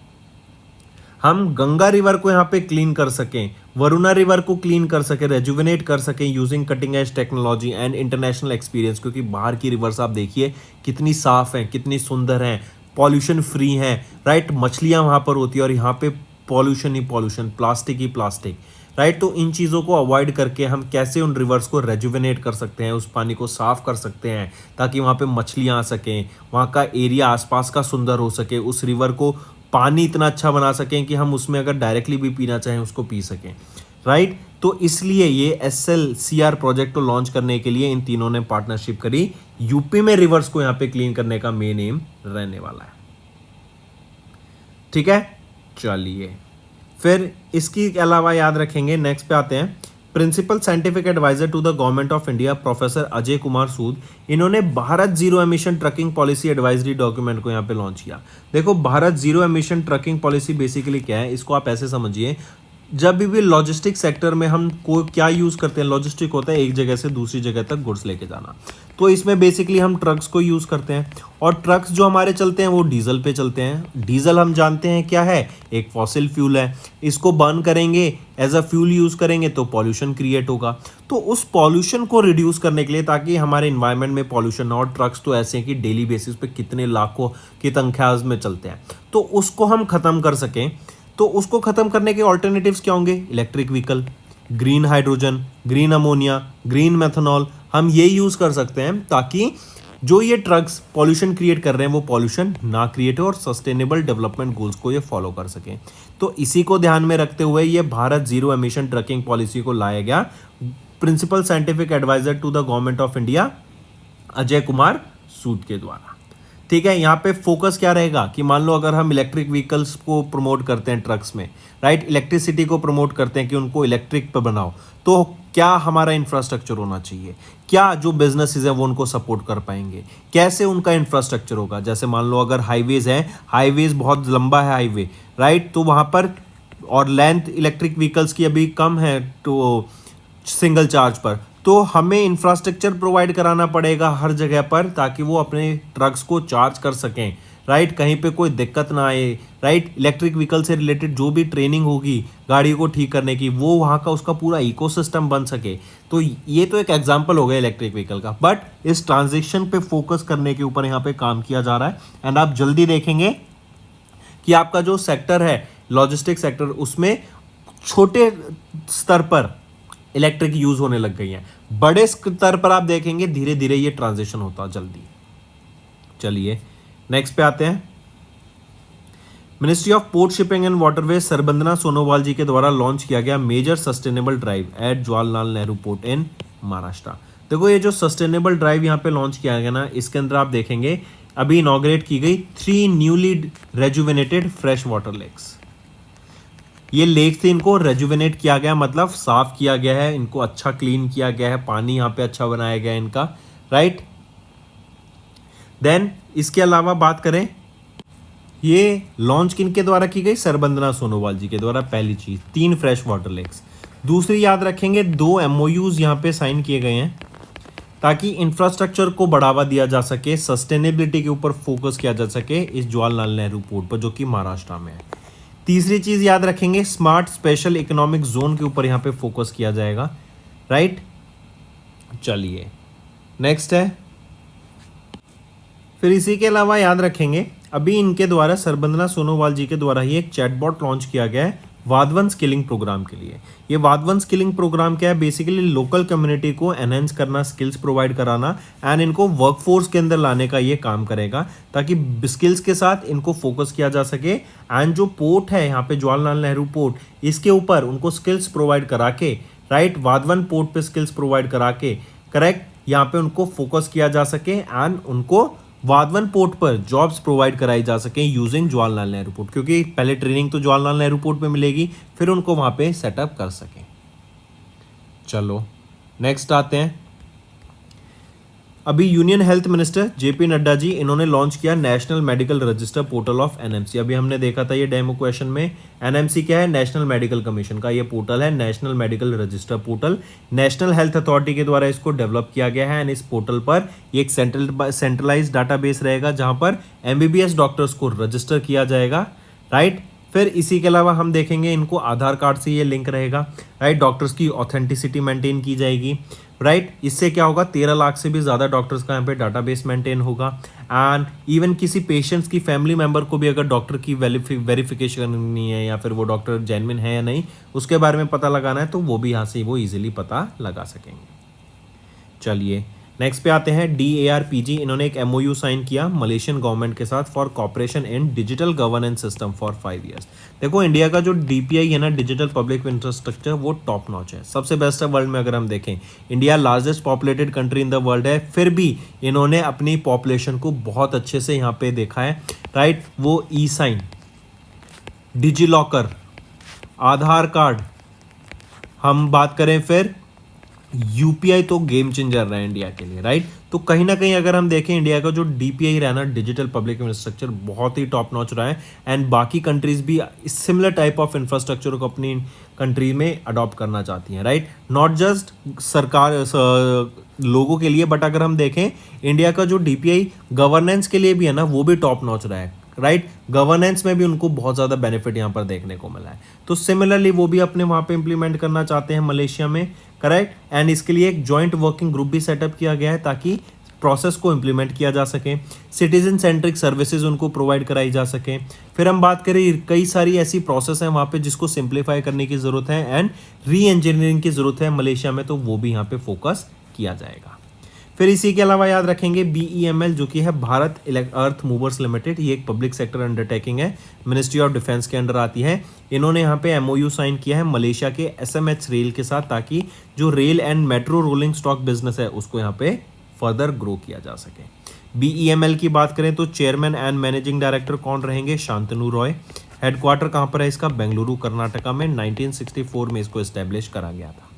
हम गंगा रिवर को यहाँ पे क्लीन कर सकें, वरुणा रिवर को क्लीन कर सकें, रेजुविनेट कर सकें using cutting edge technology and international experience. क्योंकि बाहर की रिवर्स आप देखिए कितनी साफ हैं, कितनी सुंदर हैं, पॉल्यूशन फ्री हैं, राइट। मछलियाँ वहाँ पर होती है और यहाँ पे पॉल्यूशन ही पॉल्यूशन, प्लास्टिक ही प्लास्टिक, राइट। तो इन चीज़ों को अवॉइड करके हम कैसे उन रिवर्स को रेजुविनेट कर सकते हैं, उस पानी को साफ कर सकते हैं ताकि वहाँ पे मछलियाँ आ सकें, वहाँ का एरिया आसपास का सुंदर हो सके, उस रिवर को पानी इतना अच्छा बना सकें कि हम उसमें अगर डायरेक्टली भी पीना चाहें उसको पी सकें, राइट। तो इसलिए ये SLCR प्रोजेक्ट को लॉन्च करने के लिए इन तीनों ने पार्टनरशिप करी। यूपी में रिवर्स को यहाँ पे क्लीन करने का मेन एम रहने वाला है, ठीक है। चलिए फिर इसके अलावा याद रखेंगे, नेक्स्ट पे आते हैं। Principal scientific adviser to the government of India professor Ajay Kumar Sood, इन्होंने Bharat zero emission trucking policy advisory document को यहाँ पे लॉन्च किया। देखो Bharat zero emission trucking policy basically क्या है, इसको आप ऐसे समझिए, जब भी लॉजिस्टिक सेक्टर में हम को क्या यूज़ करते हैं, लॉजिस्टिक होता है एक जगह से दूसरी जगह तक गुड्स लेके जाना, तो इसमें बेसिकली हम ट्रक्स को यूज़ करते हैं और ट्रक्स जो हमारे चलते हैं वो डीजल पे चलते हैं। डीजल हम जानते हैं क्या है, एक फॉसिल फ्यूल है। इसको बर्न करेंगे, एज अ फ्यूल यूज़ करेंगे तो पॉल्यूशन क्रिएट होगा। तो उस पॉल्यूशन को रिड्यूस करने के लिए, ताकि हमारे इन्वायरमेंट में पॉल्यूशन ना हो, ट्रक्स तो ऐसे हैं कि डेली बेसिस पे कितने लाखों की संख्या में चलते हैं, तो उसको हम ख़त्म कर सकें। तो उसको ख़त्म करने के ऑल्टरनेटिव्स क्या होंगे? Electric vehicle, green hydrogen, green ammonia, green methanol, हम ये यूज़ कर सकते हैं ताकि जो ये ट्रक्स पॉल्यूशन क्रिएट कर रहे हैं वो पॉल्यूशन ना क्रिएट हो और सस्टेनेबल डेवलपमेंट गोल्स को ये फॉलो कर सकें। तो इसी को ध्यान में रखते हुए ये Bharat zero emission trucking policy को लाया गया principal scientific adviser to the government of India Ajay Kumar Sood के द्वारा। ठीक है। यहाँ पे फोकस क्या रहेगा कि मान लो अगर हम इलेक्ट्रिक व्हीकल्स को प्रमोट करते हैं ट्रक्स में, राइट, इलेक्ट्रिसिटी को प्रमोट करते हैं कि उनको इलेक्ट्रिक पे बनाओ, तो क्या हमारा इंफ्रास्ट्रक्चर होना चाहिए, क्या जो बिजनेसेस है वो उनको सपोर्ट कर पाएंगे, कैसे उनका इंफ्रास्ट्रक्चर होगा। जैसे मान लो अगर हाईवेज है, हाईवेज बहुत लंबा है हाईवे, राइट, तो वहाँ पर और लेंथ इलेक्ट्रिक व्हीकल्स की अभी कम है तो सिंगल चार्ज पर, तो हमें इंफ्रास्ट्रक्चर प्रोवाइड कराना पड़ेगा हर जगह पर ताकि वो अपने ट्रक्स को चार्ज कर सकें, राइट, कहीं पे कोई दिक्कत ना आए, राइट। इलेक्ट्रिक व्हीकल से रिलेटेड जो भी ट्रेनिंग होगी गाड़ी को ठीक करने की, वो वहाँ का उसका पूरा इकोसिस्टम बन सके। तो ये तो एक एग्जांपल हो गया इलेक्ट्रिक व्हीकल का, बट इस ट्रांजिशन पे फोकस करने के ऊपर यहाँ पे काम किया जा रहा है। एंड आप जल्दी देखेंगे कि आपका जो सेक्टर है लॉजिस्टिक सेक्टर, उसमें छोटे स्तर पर इलेक्ट्रिक यूज होने लग गई हैं, बड़े स्तर पर आप देखेंगे धीरे धीरे ये ट्रांजिशन होता जल्दी। चलिए नेक्स्ट पे आते हैं। Ministry of port shipping and waterways Sarbananda Sonowal ji के द्वारा लॉन्च किया गया major sustainable drive at Jawaharlal Nehru port in Maharashtra. देखो ये जो सस्टेनेबल ड्राइव यहाँ पे लॉन्च किया गया ना, इसके अंदर आप देखेंगे अभी इनॉग्रेट की गई 3 न्यूली रेजुवेनेटेड फ्रेश वाटर लेक्स। ये लेक से इनको रेजुवेनेट किया गया, मतलब साफ किया गया है, इनको अच्छा क्लीन किया गया है, पानी यहाँ पे अच्छा बनाया गया है इनका, राइट। देन इसके अलावा बात करें, ये लॉन्च किनके द्वारा की गई, सरबंदना सोनोवाल जी के द्वारा। पहली चीज 3 फ्रेश वाटर लेक्स। दूसरी याद रखेंगे 2 MOUs यहाँ पे साइन किए गए हैं ताकि इंफ्रास्ट्रक्चर को बढ़ावा दिया जा सके, सस्टेनेबिलिटी के ऊपर फोकस किया जा सके इस जवाहरलाल नेहरू पोर्ट पर जो कि महाराष्ट्र में है। तीसरी चीज याद रखेंगे स्मार्ट स्पेशल इकोनॉमिक जोन के ऊपर यहाँ पे फोकस किया जाएगा, राइट। चलिए नेक्स्ट है, फिर इसी के अलावा याद रखेंगे अभी इनके द्वारा सरबंदना सोनोवाल जी के द्वारा ही एक चैटबॉट लॉन्च किया गया है वाधवन स्किलिंग प्रोग्राम के लिए। ये वाधवन स्किलिंग प्रोग्राम क्या है, बेसिकली लोकल कम्युनिटी को एनहेंस करना, स्किल्स प्रोवाइड कराना एंड इनको वर्कफोर्स के अंदर लाने का ये काम करेगा ताकि स्किल्स के साथ इनको फोकस किया जा सके। एंड जो पोर्ट है यहाँ पे जवाहरलाल नेहरू पोर्ट, इसके ऊपर उनको स्किल्स प्रोवाइड करा के, राइट, वाधवन पोर्ट पे स्किल्स प्रोवाइड करा के, करेक्ट, यहाँ पे उनको फोकस किया जा सके एंड उनको वाधवन पोर्ट पर जॉब्स प्रोवाइड कराई जा सके यूजिंग जवाहरलाल नेहरू पोर्ट, क्योंकि पहले ट्रेनिंग तो जवाहरलाल नेहरू पोर्ट पे मिलेगी, फिर उनको वहां पे सेटअप कर सकें। चलो नेक्स्ट आते हैं। अभी union health minister JP Nadda ji, इन्होंने लॉन्च किया national medical register portal of NMC। अभी हमने देखा था ये डेमो क्वेश्चन में, NMC क्या है, नेशनल मेडिकल कमीशन का ये पोर्टल है, national medical register portal. National health authority के द्वारा इसको डेवलप किया गया है एंड इस पोर्टल पर एक सेंट्रलाइज डाटाबेस रहेगा जहां पर MBBS डॉक्टर्स को रजिस्टर किया जाएगा, राइट। फिर इसी के अलावा हम देखेंगे इनको आधार कार्ड से ये लिंक रहेगा, राइट, डॉक्टर्स की ऑथेंटिसिटी मेंटेन की जाएगी, राइट। इससे क्या होगा, 13 लाख से भी ज़्यादा डॉक्टर्स का यहाँ पे डाटाबेस मेंटेन होगा एंड इवन किसी पेशेंट्स की फैमिली मेंबर को भी अगर डॉक्टर की वेरिफिकेशन करनी है या फिर वो डॉक्टर जेन्युइन है या नहीं उसके बारे में पता लगाना है तो वो भी यहाँ से वो ईजिली पता लगा सकेंगे। चलिए नेक्स्ट पे आते हैं। DARPG, इन्होंने एक MOU साइन किया मलेशियन गवर्नमेंट के साथ for cooperation in digital governance system for 5 years। देखो इंडिया का जो DPI है ना, डिजिटल पब्लिक इंफ्रास्ट्रक्चर, वो टॉप नॉच है, सबसे बेस्ट है वर्ल्ड में। अगर हम देखें India largest populated country in the world है, फिर भी इन्होंने अपनी पॉपुलेशन को बहुत अच्छे से यहाँ पे देखा है, राइट। वो E-साइन, डिजी लॉकर, आधार कार्ड, हम बात करें फिर UPI तो गेम चेंजर रहा है इंडिया के लिए, राइट। तो कहीं ना कहीं अगर हम देखें इंडिया का जो DPI रहा है ना, डिजिटल पब्लिक इंफ्रास्ट्रक्चर, बहुत ही टॉप नॉच रहा है एंड बाकी कंट्रीज भी सिमिलर टाइप ऑफ इंफ्रास्ट्रक्चर को अपनी कंट्री में अडॉप्ट करना चाहती हैं, राइट। नॉट जस्ट सरकार लोगों के लिए, बट अगर हम देखें इंडिया का जो DPI गवर्नेंस के लिए भी है ना, वो भी टॉप नॉच रहा है, राइट। गवर्नेंस में भी उनको बहुत ज़्यादा बेनिफिट यहाँ पर देखने को मिला है। तो सिमिलरली वो भी अपने वहाँ पे इम्प्लीमेंट करना चाहते हैं मलेशिया में, करेक्ट। एंड इसके लिए एक जॉइंट वर्किंग ग्रुप भी सेटअप किया गया है ताकि प्रोसेस को इम्प्लीमेंट किया जा सके, सिटीजन सेंट्रिक सर्विसेज उनको प्रोवाइड कराई जा सके। फिर हम बात करें कई सारी ऐसी प्रोसेस हैं वहाँ पे जिसको सिंप्लीफाई करने की ज़रूरत है एंड री इंजीनियरिंग की ज़रूरत है मलेशिया में, तो वो भी यहाँ पे फोकस किया जाएगा। फिर इसी के अलावा याद रखेंगे BEML, जो कि है भारत अर्थ मूवर्स लिमिटेड, ये एक पब्लिक सेक्टर अंडरटेकिंग है, मिनिस्ट्री ऑफ डिफेंस के अंडर आती है। इन्होंने यहाँ पे MOU साइन किया है मलेशिया के SMH रेल के साथ ताकि जो rail and metro rolling stock business है उसको यहाँ पे फर्दर ग्रो किया जा सके। BEML की बात करें तो चेयरमैन एंड मैनेजिंग डायरेक्टर कौन रहेंगे? शांतनु रॉय। हेडक्वार्टर कहाँ पर है इसका? बेंगलुरु कर्नाटका में। 1964 में इसको एस्टेब्लिश करा गया था।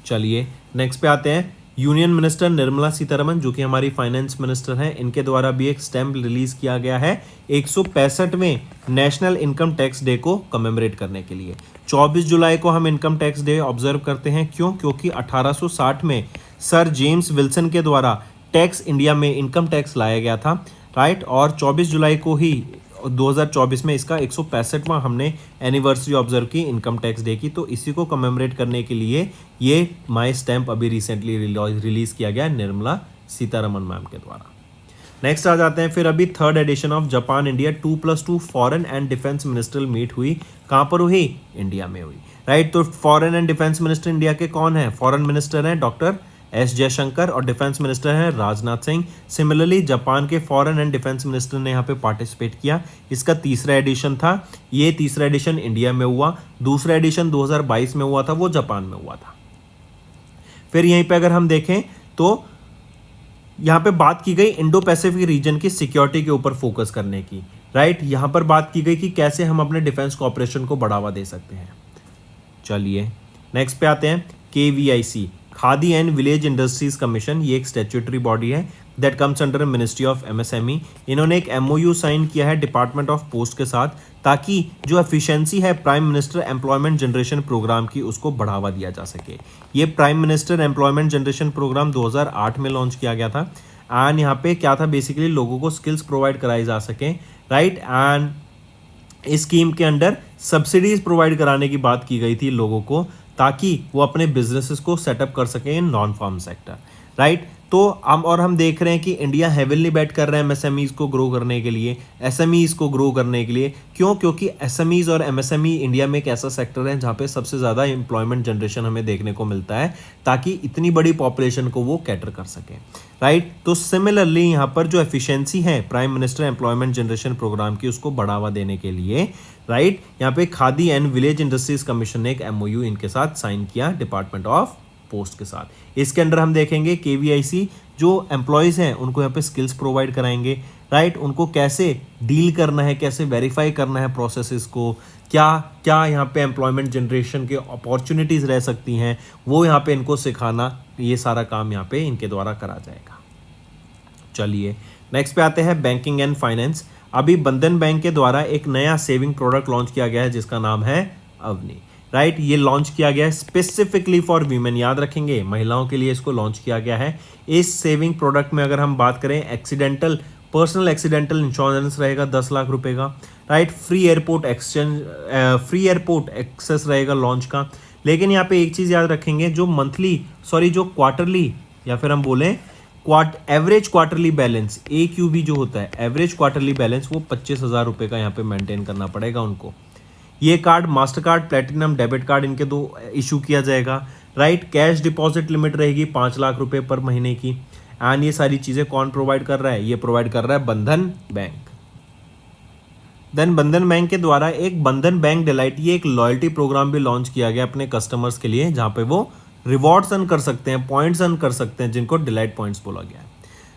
चलिए नेक्स्ट पे आते हैं। यूनियन मिनिस्टर निर्मला सीतारमन जो कि हमारी फाइनेंस मिनिस्टर हैं, इनके द्वारा भी एक स्टैम्प रिलीज किया गया है 165वें नेशनल इनकम टैक्स डे को कमेमोरेट करने के लिए। 24 जुलाई को हम इनकम टैक्स डे ऑब्जर्व करते हैं। क्यों? क्योंकि 1860 में सर जेम्स विल्सन के द्वारा टैक्स इंडिया में इनकम टैक्स लाया गया था, राइट। और 24 जुलाई को ही 2024 में इसका 165वां हमने एनिवर्सरी ऑब्जर्व की इनकम टैक्स डे की। तो इसी को कमेमोरेट करने के लिए ये माई स्टैम्प अभी रिसेंटली रिलीज किया गया निर्मला सीतारमन मैम के द्वारा। नेक्स्ट आ जाते हैं फिर अभी third edition of Japan India 2+2 foreign and defence ministerial meet हुई। कहाँ पर हुई? इंडिया में हुई, राइट। तो foreign and defence minister India के कौन है? फॉरेन मिनिस्टर हैं डॉक्टर एस जयशंकर और डिफेंस मिनिस्टर हैं राजनाथ सिंह। सिमिलरली जापान के फॉरेन एंड डिफेंस मिनिस्टर ने यहाँ पे पार्टिसिपेट किया। इसका तीसरा एडिशन था। ये तीसरा एडिशन इंडिया में हुआ। दूसरा एडिशन 2022 में हुआ था, वो जापान में हुआ था। फिर यहीं पे अगर हम देखें तो यहाँ पे बात की गई इंडो पैसिफिक रीजन की सिक्योरिटी के ऊपर फोकस करने की, राइट। यहाँ पर बात की गई कि कैसे हम अपने डिफेंस कोऑपरेशन को बढ़ावा दे सकते हैं। चलिए नेक्स्ट पे आते हैं। KVIC khadi and village industries commission, ये एक स्टैट्यूटरी बॉडी है that comes under ministry of MSME। इन्होंने एक MOU साइन किया है डिपार्टमेंट ऑफ पोस्ट के साथ, ताकि जो एफिशिएंसी है prime minister employment generation programme की उसको बढ़ावा दिया जा सके। ये prime minister employment generation programme 2008 में लॉन्च किया गया था। एंड यहाँ पे क्या था? बेसिकली लोगों को स्किल्स प्रोवाइड कराई जा सकें, राइट। एंड इस स्कीम के अंडर सब्सिडीज प्रोवाइड कराने की बात की गई थी लोगों को, ताकि वो अपने बिजनेसेस को सेटअप कर सकें in non farm sector, right. तो हम देख रहे हैं कि इंडिया हेविली बेट कर रहे हैं MSMEs को ग्रो करने के लिए, SMEs को ग्रो करने के लिए। क्यों? क्योंकि SMEs और MSME इंडिया में एक ऐसा सेक्टर है जहाँ पे सबसे ज़्यादा एम्प्लॉयमेंट जनरेशन हमें देखने को मिलता है, ताकि इतनी बड़ी पॉपुलेशन को वो कैटर कर सकें, राइट। तो सिमिलरली यहाँ पर जो एफिशिएंसी है prime minister employment generation programme की, उसको बढ़ावा देने के लिए, राइट, यहाँ पे Khadi and village industries commission ने एक MOU इनके साथ साइन किया डिपार्टमेंट ऑफ पोस्ट के साथ। इसके अंदर हम देखेंगे KVIC जो एम्प्लॉयज़ हैं उनको यहाँ पे स्किल्स प्रोवाइड कराएंगे, राइट। उनको कैसे डील करना है, कैसे वेरीफाई करना है प्रोसेसेस को, क्या क्या यहाँ पे एम्प्लॉयमेंट जनरेशन के अपॉर्चुनिटीज़ रह सकती हैं, वो यहाँ पे इनको सिखाना, ये सारा काम यहाँ पे इनके द्वारा करा जाएगा। चलिए नेक्स्ट पे आते हैं बैंकिंग एंड फाइनेंस। अभी बंधन बैंक के द्वारा एक नया सेविंग प्रोडक्ट लॉन्च किया गया है जिसका नाम है अवनी, राइट। ये लॉन्च किया गया है स्पेसिफिकली फॉर वीमेन, याद रखेंगे महिलाओं के लिए इसको लॉन्च किया गया है। इस सेविंग प्रोडक्ट में अगर हम बात करें, एक्सीडेंटल पर्सनल एक्सीडेंटल इंश्योरेंस रहेगा 10 लाख रुपए का, राइट। फ्री एयरपोर्ट एक्सेस रहेगा लॉन्च का। लेकिन यहाँ पे एक चीज़ याद रखेंगे, जो क्वार्टरली या फिर हम बोलें एवरेज क्वार्टरली बैलेंस AQB जो होता है, एवरेज क्वार्टरली बैलेंस, वो 25,000 रुपये का यहाँ पे मेंटेन करना पड़ेगा उनको। ये card master card, platinum debit card, इनके 2 इशू किया जाएगा, राइट। कैश डिपॉजिट लिमिट रहेगी 5 लाख रुपए पर महीने की। एंड ये सारी चीज़ें कौन प्रोवाइड कर रहा है? ये प्रोवाइड कर रहा है बंधन बैंक। देन बंधन बैंक के द्वारा एक बंधन बैंक डिलाइट, ये एक लॉयल्टी प्रोग्राम भी लॉन्च किया गया अपने कस्टमर्स के लिए, जहाँ पे वो रिवॉर्ड्स अर्न कर सकते हैं, पॉइंट्स अर्न कर सकते हैं, जिनको डिलाइट पॉइंट्स बोला गया है।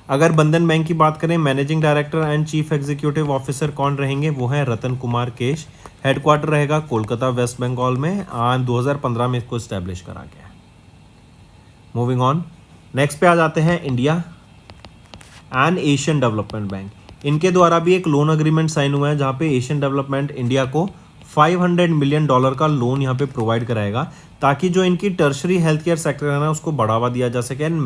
अगर बंधन बैंक की बात करें, managing director and chief executive officer कौन रहेंगे? वो हैं रतन कुमार केश। हेडक्वार्टर रहेगा कोलकाता वेस्ट बंगाल में। 2015 में इसको स्टैब्लिश करा गया है। मूविंग ऑन, नेक्स्ट पे आ जाते हैं India and Asian development bank. इनके द्वारा भी एक लोन एग्रीमेंट साइन हुआ है, जहाँ पे एशियन डेवलपमेंट इंडिया को $500 मिलियन का लोन यहाँ पे प्रोवाइड कराएगा, ताकि जो इनकी टर्शरी हेल्थ केयर सेक्टर है ना, उसको बढ़ावा दिया जा सके एंड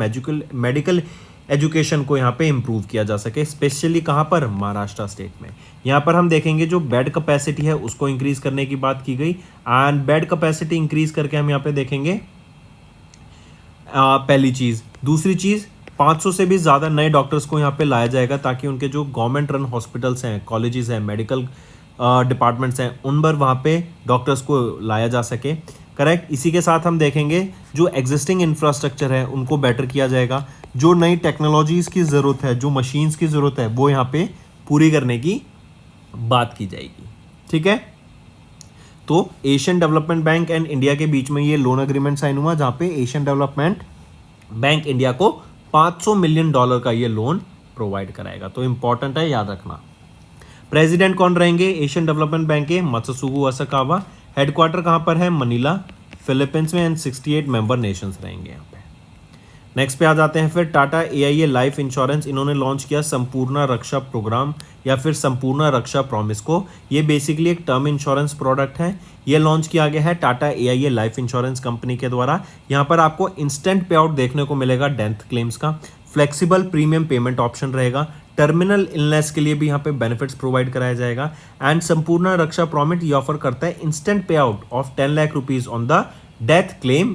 मेडिकल एजुकेशन को यहाँ पे इम्प्रूव किया जा सके। स्पेशली कहाँ पर? महाराष्ट्र स्टेट में। यहाँ पर हम देखेंगे जो बेड कैपेसिटी है उसको इंक्रीज करने की बात की गई। एंड बेड कैपेसिटी इंक्रीज करके हम यहाँ पे देखेंगे पहली चीज़। दूसरी चीज़, 500 से भी ज़्यादा नए डॉक्टर्स को यहाँ पे लाया जाएगा, ताकि उनके जो गवर्नमेंट रन हॉस्पिटल्स हैं, कॉलेजेस हैं, मेडिकल डिपार्टमेंट्स हैं, उन पर वहाँ पे डॉक्टर्स को लाया जा सके, करेक्ट। इसी के साथ हम देखेंगे जो एग्जिस्टिंग इंफ्रास्ट्रक्चर है उनको बेटर किया जाएगा। जो नई टेक्नोलॉजीज़ की ज़रूरत है, जो मशीन्स की ज़रूरत है, वो यहाँ पे पूरी करने की बात की जाएगी, ठीक है। तो Asian development bank and India के बीच में ये लोन एग्रीमेंट साइन हुआ, जहाँ पे एशियन डेवलपमेंट बैंक इंडिया को $500 मिलियन का ये लोन प्रोवाइड कराएगा। तो इंपॉर्टेंट है, याद रखना। प्रेसिडेंट कौन रहेंगे? एशियन डेवलपमेंट बैंक के मत्सुगु असाकावा। हेडक्वार्टर कहाँ पर है? मनीला, फिलीपींस में। एंड 68 मेंबर नेशंस रहेंगे यहाँ पे। नेक्स्ट पे आ जाते हैं फिर टाटा AIA लाइफ इंश्योरेंस। इन्होंने लॉन्च किया संपूर्ण रक्षा प्रोग्राम या फिर संपूर्ण रक्षा प्रॉमिस को। ये बेसिकली एक टर्म इंश्योरेंस प्रोडक्ट है। ये लॉन्च किया गया है Tata AIA life insurance company के द्वारा। यहाँ पर आपको इंस्टेंट पे आउट देखने को मिलेगा डेथ क्लेम्स का। फ्लेक्सिबल प्रीमियम पेमेंट ऑप्शन रहेगा। टर्मिनल इलनेस के लिए भी यहाँ पे बेनिफिट्स प्रोवाइड कराया जाएगा। एंड संपूर्ण रक्षा प्रॉमिट ये ऑफर करता है इंस्टेंट पे out of 10 lakh rupees on the death claim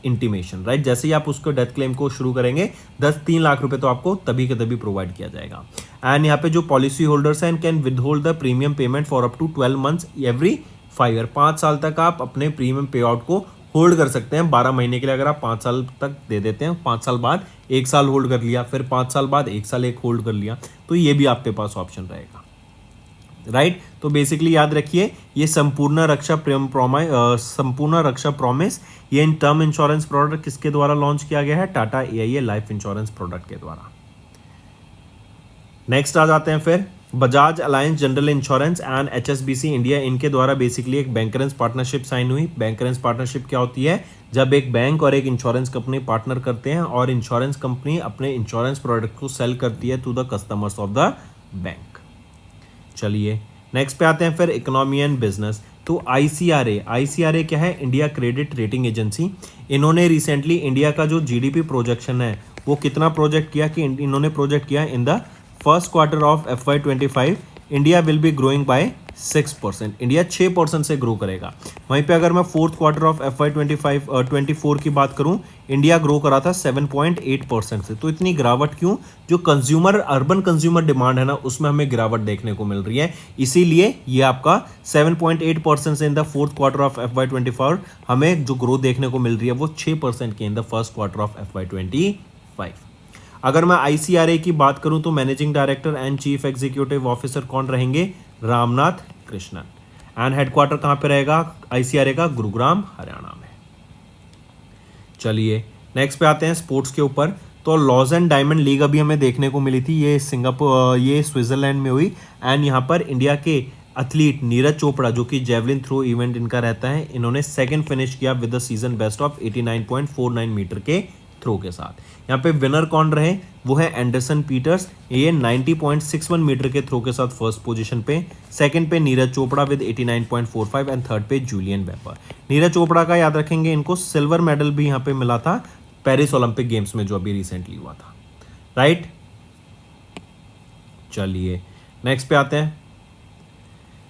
intimation, right. जैसे ही आप उसको डेथ क्लेम को शुरू करेंगे 3 लाख रुपए तो आपको तभी के तभी प्रोवाइड किया जाएगा। एंड यहाँ पे जो पॉलिसी होल्डर्स हैं can withhold the premium payment for up to 12 months every 5 year. 5 साल तक आप अपने प्रीमियम पे आउट को होल्ड कर सकते हैं। 12 महीने के लिए अगर आप 5 साल तक दे देते हैं, 5 साल बाद 1 साल होल्ड कर लिया, फिर 5 साल बाद 1 साल एक होल्ड कर लिया, तो ये भी आपके पास ऑप्शन रहेगा, राइट। तो बेसिकली याद रखिए ये संपूर्ण रक्षा प्रॉमिस ये इन टर्म इंश्योरेंस प्रोडक्ट किसके द्वारा लॉन्च किया गया है? Tata AIA life insurance product के द्वारा। नेक्स्ट आ जाते हैं फिर Bajaj alliance general insurance and HSBC India. इनके द्वारा बेसिकली एक बैंकरेंस पार्टनरशिप साइन हुई। बैंकरेंस पार्टनरशिप क्या होती है? जब एक बैंक और एक इंश्योरेंस कंपनी पार्टनर करते हैं और इंश्योरेंस कंपनी अपने इंश्योरेंस प्रोडक्ट को सेल करती है to the customers of the bank. चलिए नेक्स्ट पे आते हैं फिर इकोनॉमी एंड बिजनेस। तो ICRA क्या है? India credit rating agency. इन्होंने रिसेंटली इंडिया का जो GDP प्रोजेक्शन है वो कितना प्रोजेक्ट किया कि इन्होंने प्रोजेक्ट किया in the first quarter of FY25 India will be growing by 6%। India 6% से ग्रो करेगा। वहीं पे अगर मैं फोर्थ क्वार्टर ऑफ FY24 की बात करूं, इंडिया ग्रो करा था 7.8% से। तो इतनी गिरावट क्यों? जो कंज्यूमर अर्बन कंज्यूमर डिमांड है ना, उसमें हमें गिरावट देखने को मिल रही है। इसीलिए ये आपका 7.8% से in the fourth quarter of FY24 हमें जो ग्रोथ देखने को मिल रही है वो 6% की इन the first quarter of FY25। अगर मैं ICRA की बात करूं तो managing director and chief executive officer कौन रहेंगे? रामनाथ कृष्णन। एंड हेडक्वार्टर कहां पे रहेगा ICRA का? गुरुग्राम, हरियाणा में। चलिए नेक्स्ट पे आते हैं स्पोर्ट्स के ऊपर। तो लॉज एंड डायमंड लीग अभी हमें देखने को मिली थी, ये स्विट्जरलैंड में हुई। एंड यहाँ पर इंडिया के एथलीट नीरज चोपड़ा जो कि जेवलिन थ्रो इवेंट इनका रहता है, इन्होंने सेकंड फिनिश किया with the season best of 89.49 metre के थ्रो के साथ। यहाँ पे विनर कौन रहे? वो है एंडरसन पीटर्स, ये 90.61 मीटर के थ्रो के साथ फर्स्ट पोजीशन पे। सेकंड पे Neeraj Chopra with 89.45 and third पे जूलियन वेपर। नीरज चोपड़ा का याद रखेंगे, इनको सिल्वर मेडल भी यहाँ पे मिला था पेरिस ओलंपिक गेम्स में जो अभी रिसेंटली हुआ था, राइट। चलिए नेक्स्ट पे आते हैं।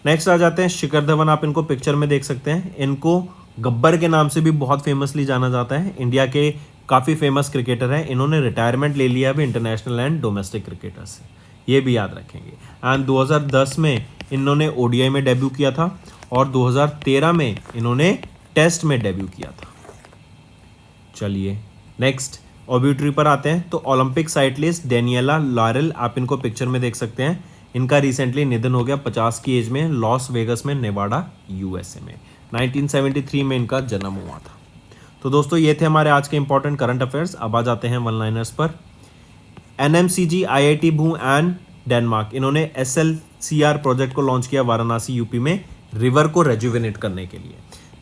नेक्स्ट आ जाते हैं शिखर धवन। आप इनको पिक्चर में देख सकते हैं। इनको गब्बर के नाम से भी बहुत फेमसली जाना जाता है। इंडिया के काफ़ी फेमस क्रिकेटर हैं। इन्होंने रिटायरमेंट ले लिया अभी इंटरनेशनल एंड डोमेस्टिक क्रिकेटर से, ये भी याद रखेंगे। एंड 2010 में इन्होंने ODI में डेब्यू किया था और 2013 में इन्होंने टेस्ट में डेब्यू किया था। चलिए नेक्स्ट ऑब्यूटरी पर आते हैं। तो ओलंपिक साइक्लिस्ट डेनियला लॉरेल, आप इनको पिक्चर में देख सकते हैं। इनका रिसेंटली निधन हो गया 50 की एज में, लॉस वेगस में, नेवाडा, USA में। 1973 में इनका जन्म हुआ था। तो दोस्तों ये थे हमारे आज के इंपॉर्टेंट करंट अफेयर्स। अब आ जाते हैं वन लाइनर्स पर। NMCG IIT भू एंड डेनमार्क, इन्होंने SLCR प्रोजेक्ट को लॉन्च किया वाराणसी UP में रिवर को रेजुविनेट करने के लिए।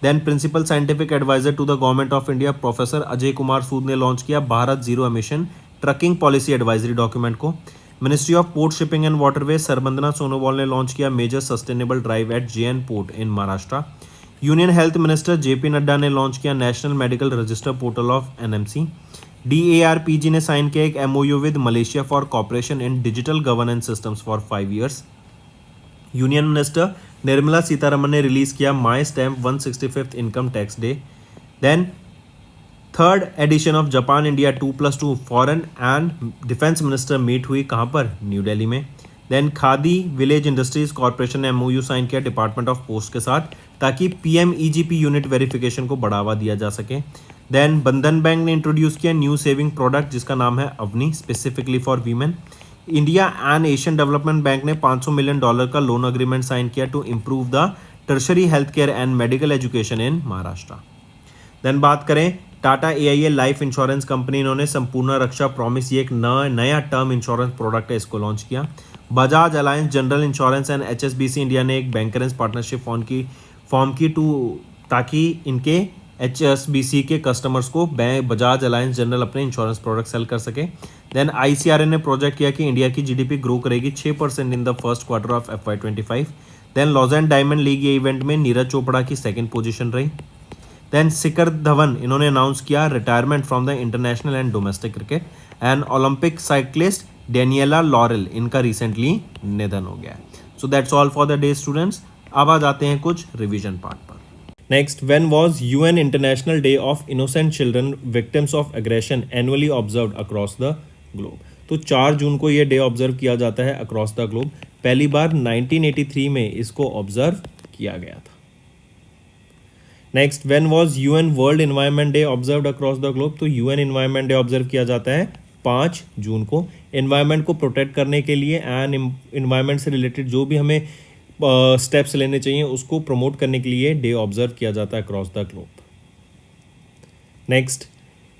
Then principal scientific adviser to the government of India professor Ajay Kumar Sood ने लॉन्च किया Bharat zero emission trucking policy advisory document को। Ministry of port shipping and waterway Sarbananda Sonowal ने लॉन्च किया major sustainable drive at JN port in Maharashtra. Union health minister JP Nadda ने launch किया national medical register portal of NMC। DARPG ने sign किया एक MOU with Malaysia for cooperation in digital governance systems for 5 years। Union minister Nirmala Sitharaman ने release किया my stamp 165th income tax day. Then third edition of Japan India 2+2 foreign and defence minister meet हुई कहाँ पर? न्यू दिल्ली में। Then Khadi village industries corporation ने MOU sign किया department of post के साथ ताकि PMEGP यूनिट वेरिफिकेशन को बढ़ावा दिया जा सके। देन बंधन बैंक ने इंट्रोड्यूस किया न्यू सेविंग प्रोडक्ट जिसका नाम है Avni, specifically for women. India and Asian development bank ने $500 मिलियन का लोन अग्रीमेंट साइन किया to improve the tertiary health care and medical education in Maharashtra. Then बात करें Tata AIA life insurance company, इन्होंने संपूर्ण रक्षा प्रॉमिस, ये एक नया टर्म इंश्योरेंस प्रोडक्ट है, इसको लॉन्च किया। Bajaj alliance general insurance and HSBC India ने एक बैंकरेंस पार्टनरशिप फॉर्म की ताकि इनके HSBC के कस्टमर्स को बजाज अलायंस जनरल अपने इंश्योरेंस प्रोडक्ट सेल कर सके। देन ICRA ने प्रोजेक्ट किया कि इंडिया की GDP ग्रो करेगी 6% in the first quarter of FY25। Then Lausanne diamond league event में नीरज चोपड़ा की सेकंड पोजीशन रही। देन शिखर धवन, इन्होंने अनाउंस किया retirement from the international and domestic cricket. And Olympic cyclist Daniela Larreal, इनका रिसेंटली निधन हो गया। So that's all for the day students. अब आ जाते हैं कुछ रिवीजन पार्ट पर। Next, when was UN international day of innocent children victims of aggression annually observed across the globe? तो 4 जून को ये डे ऑब्जर्व किया जाता है अक्रॉस द ग्लोब। पहली बार 1983 में इसको ऑब्जर्व किया गया था। Next, when was UN world environment day observed across the globe? तो UN एनवायरनमेंट डे ऑब्जर्व किया जाता है 5 जून को। एनवायरनमेंट को प्रोटेक्ट करने के लिए एंड एनवायरनमेंट से रिलेटेड जो भी हमें स्टेप्स लेने चाहिए उसको प्रमोट करने के लिए डे ऑब्जर्व किया जाता है across the globe. Next,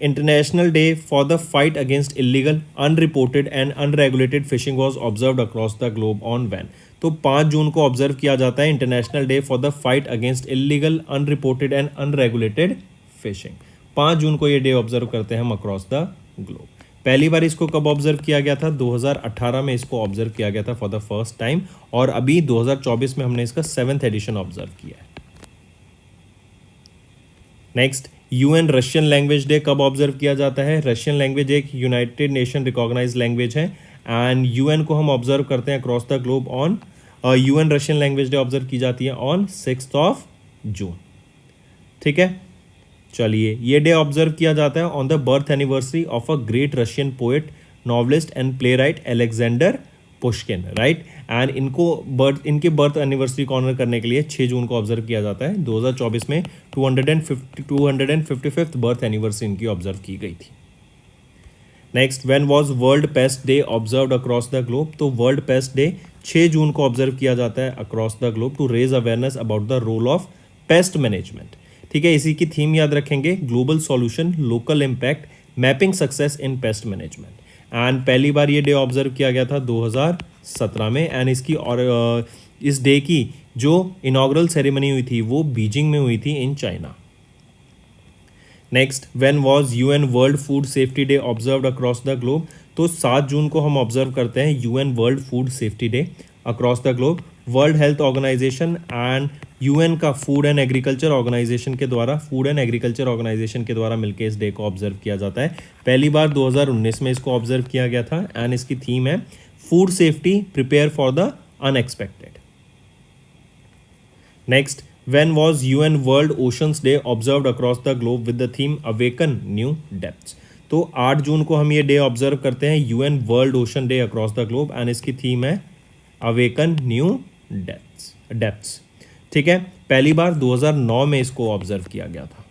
international day for the fight against illegal unreported and unregulated fishing was observed across the globe on when? तो 5 जून को ऑब्जर्व किया जाता है international day for the fight against illegal unreported and unregulated fishing. 5 जून को ये day observe करते हैं हम अक्रॉस द ग्लोब। पहली बार इसको कब ऑब्जर्व किया गया था? 2018 में इसको ऑब्जर्व किया गया था फॉर द फर्स्ट टाइम, और अभी 2024 में हमने इसका 7th एडिशन ऑब्जर्व किया है। Next, UN Russian language day कब ऑब्जर्व किया जाता है? रशियन लैंग्वेज एक यूनाइटेड नेशन रिकॉग्नाइज लैंग्वेज है एंड UN को हम ऑब्जर्व करते हैं across the globe on UN Russian language day observe की जाती है ऑन 6 जून। ठीक है, चलिए, ये डे ऑब्जर्व किया जाता है on the birth anniversary of a great Russian poet, novelist and play right Alexander Pushkin, right. And इनके बर्थ एनिवर्सरी को ऑनर करने के लिए 6 जून को ऑब्जर्व किया जाता है। 2024 में 255th बर्थ एनिवर्सरी इनकी ऑब्जर्व की गई थी। Next, when was world pest day observed across the globe? तो वर्ल्ड पेस्ट डे 6 जून को ऑब्जर्व किया जाता है across the globe to raise awareness about the role of pest management. ठीक है, इसी की थीम याद रखेंगे, global solution, local impact, mapping success in pest management. And पहली बार ये डे ऑब्जर्व किया गया था 2017 में एंड इस डे की जो इनॉग्रल सेरेमनी हुई थी वो बीजिंग में हुई थी in China. Next, when was UN world food safety day observed across the globe? तो 7 जून को हम ऑब्जर्व करते हैं UN world food safety day across the globe. World health organization and UN का फूड एंड एग्रीकल्चर ऑर्गेनाइजेशन के द्वारा मिलकर इस डे को ऑब्जर्व किया जाता है। पहली बार 2019 में इसको ऑब्जर्व किया गया था एंड इसकी थीम है food safety, prepare for the unexpected. Next, when was UN world oceans day observed across the globe with the theme awaken new depths? तो 8 जून को हम ये डे ऑब्जर्व करते हैं UN world ocean day across the globe and इसकी theme है awaken new depths. ठीक है, पहली बार 2009 में इसको ऑब्जर्व किया गया था।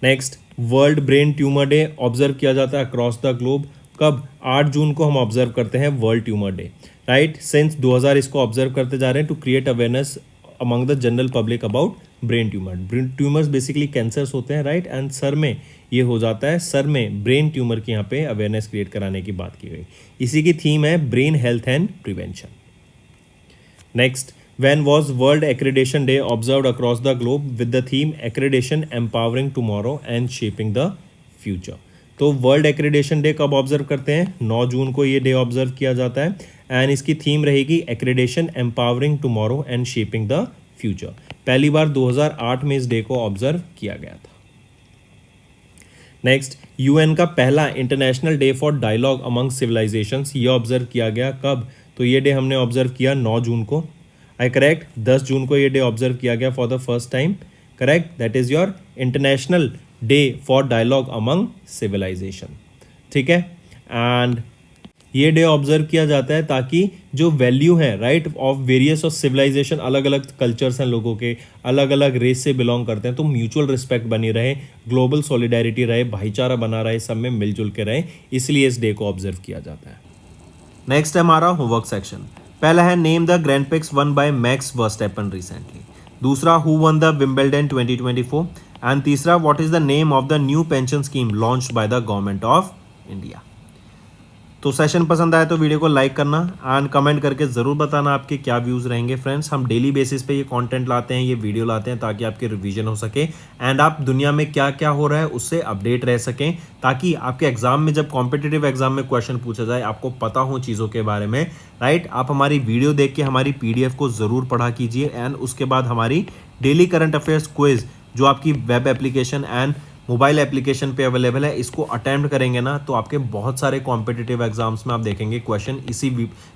Next, world brain tumour day observe किया जाता है अक्रॉस द ग्लोब कब? 8 जून को हम ऑब्जर्व करते हैं world tumour day, right. Since 2000 इसको ऑब्जर्व करते जा रहे हैं to create awareness among the general public about brain tumour. Brain tumours basically cancers होते हैं, राइट, एंड सर में ये हो जाता है, सर में ब्रेन ट्यूमर की यहाँ पे अवेयरनेस क्रिएट कराने की बात की गई। इसी की थीम है brain health and prevention. Next, when was world accreditation day observed across the globe with the theme accreditation empowering tomorrow and shaping the future? तो वर्ल्ड एक्रेडिटेशन डे कब ऑब्जर्व करते हैं? 9 जून को ये डे ऑब्जर्व किया जाता है एंड इसकी थीम रहेगी accreditation empowering tomorrow and shaping the future. पहली बार 2008 में इस डे को ऑब्जर्व किया गया था। नेक्स्ट, UN का पहला international day for dialogue among civilizations ये ऑब्जर्व किया गया कब? तो ये डे हमने ऑब्जर्व किया 9 जून को। आई करेक्ट, 10 जून को ये डे ऑब्जर्व किया गया for the first time, correct, that is your international day for dialogue among civilization. ठीक है, एंड ये डे ऑब्जर्व किया जाता है ताकि जो वैल्यू है, right, of various of civilization, अलग अलग कल्चर्स हैं लोगों के, अलग अलग रेस से बिलोंग करते हैं, तो म्यूचुअल रिस्पेक्ट बनी रहे, ग्लोबल सॉलिडारिटी रहे, भाईचारा बना रहे, सब में मिलजुल के रहे, इसलिए इस डे को ऑब्जर्व किया जाता है। नेक्स्ट है हमारा होमवर्क सेक्शन। पहला है name the grand prix won by Max Verstappen recently. दूसरा, who won the Wimbledon 2024? And तीसरा, what is the name of the new pension scheme launched by the government of India. तो session पसंद आया तो video को like करना and comment करके ज़रूर बताना आपके क्या व्यूज़ रहेंगे। फ्रेंड्स, हम डेली बेसिस पे ये कंटेंट लाते हैं, ये वीडियो लाते हैं ताकि आपके रिवीजन हो सके एंड आप दुनिया में क्या क्या हो रहा है उससे अपडेट रह सकें, ताकि आपके एग्जाम में जब कॉम्पिटिटिव एग्जाम में क्वेश्चन पूछा जाए आपको पता हो चीज़ों के बारे में। राइट, आप हमारी वीडियो देख के हमारी PDF को ज़रूर पढ़ा कीजिए एंड उसके बाद हमारी डेली करंट अफेयर्स क्विज जो आपकी web application and mobile application पे अवेलेबल है, इसको अटेम्प्ट करेंगे ना तो आपके बहुत सारे कॉम्पिटिटिव एग्जाम्स में आप देखेंगे क्वेश्चन इसी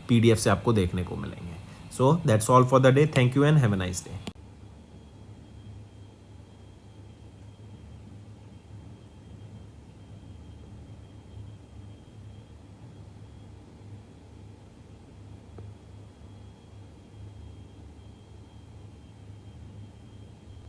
PDF से आपको देखने को मिलेंगे। सो that's all for the day. Thank you and have a nice day.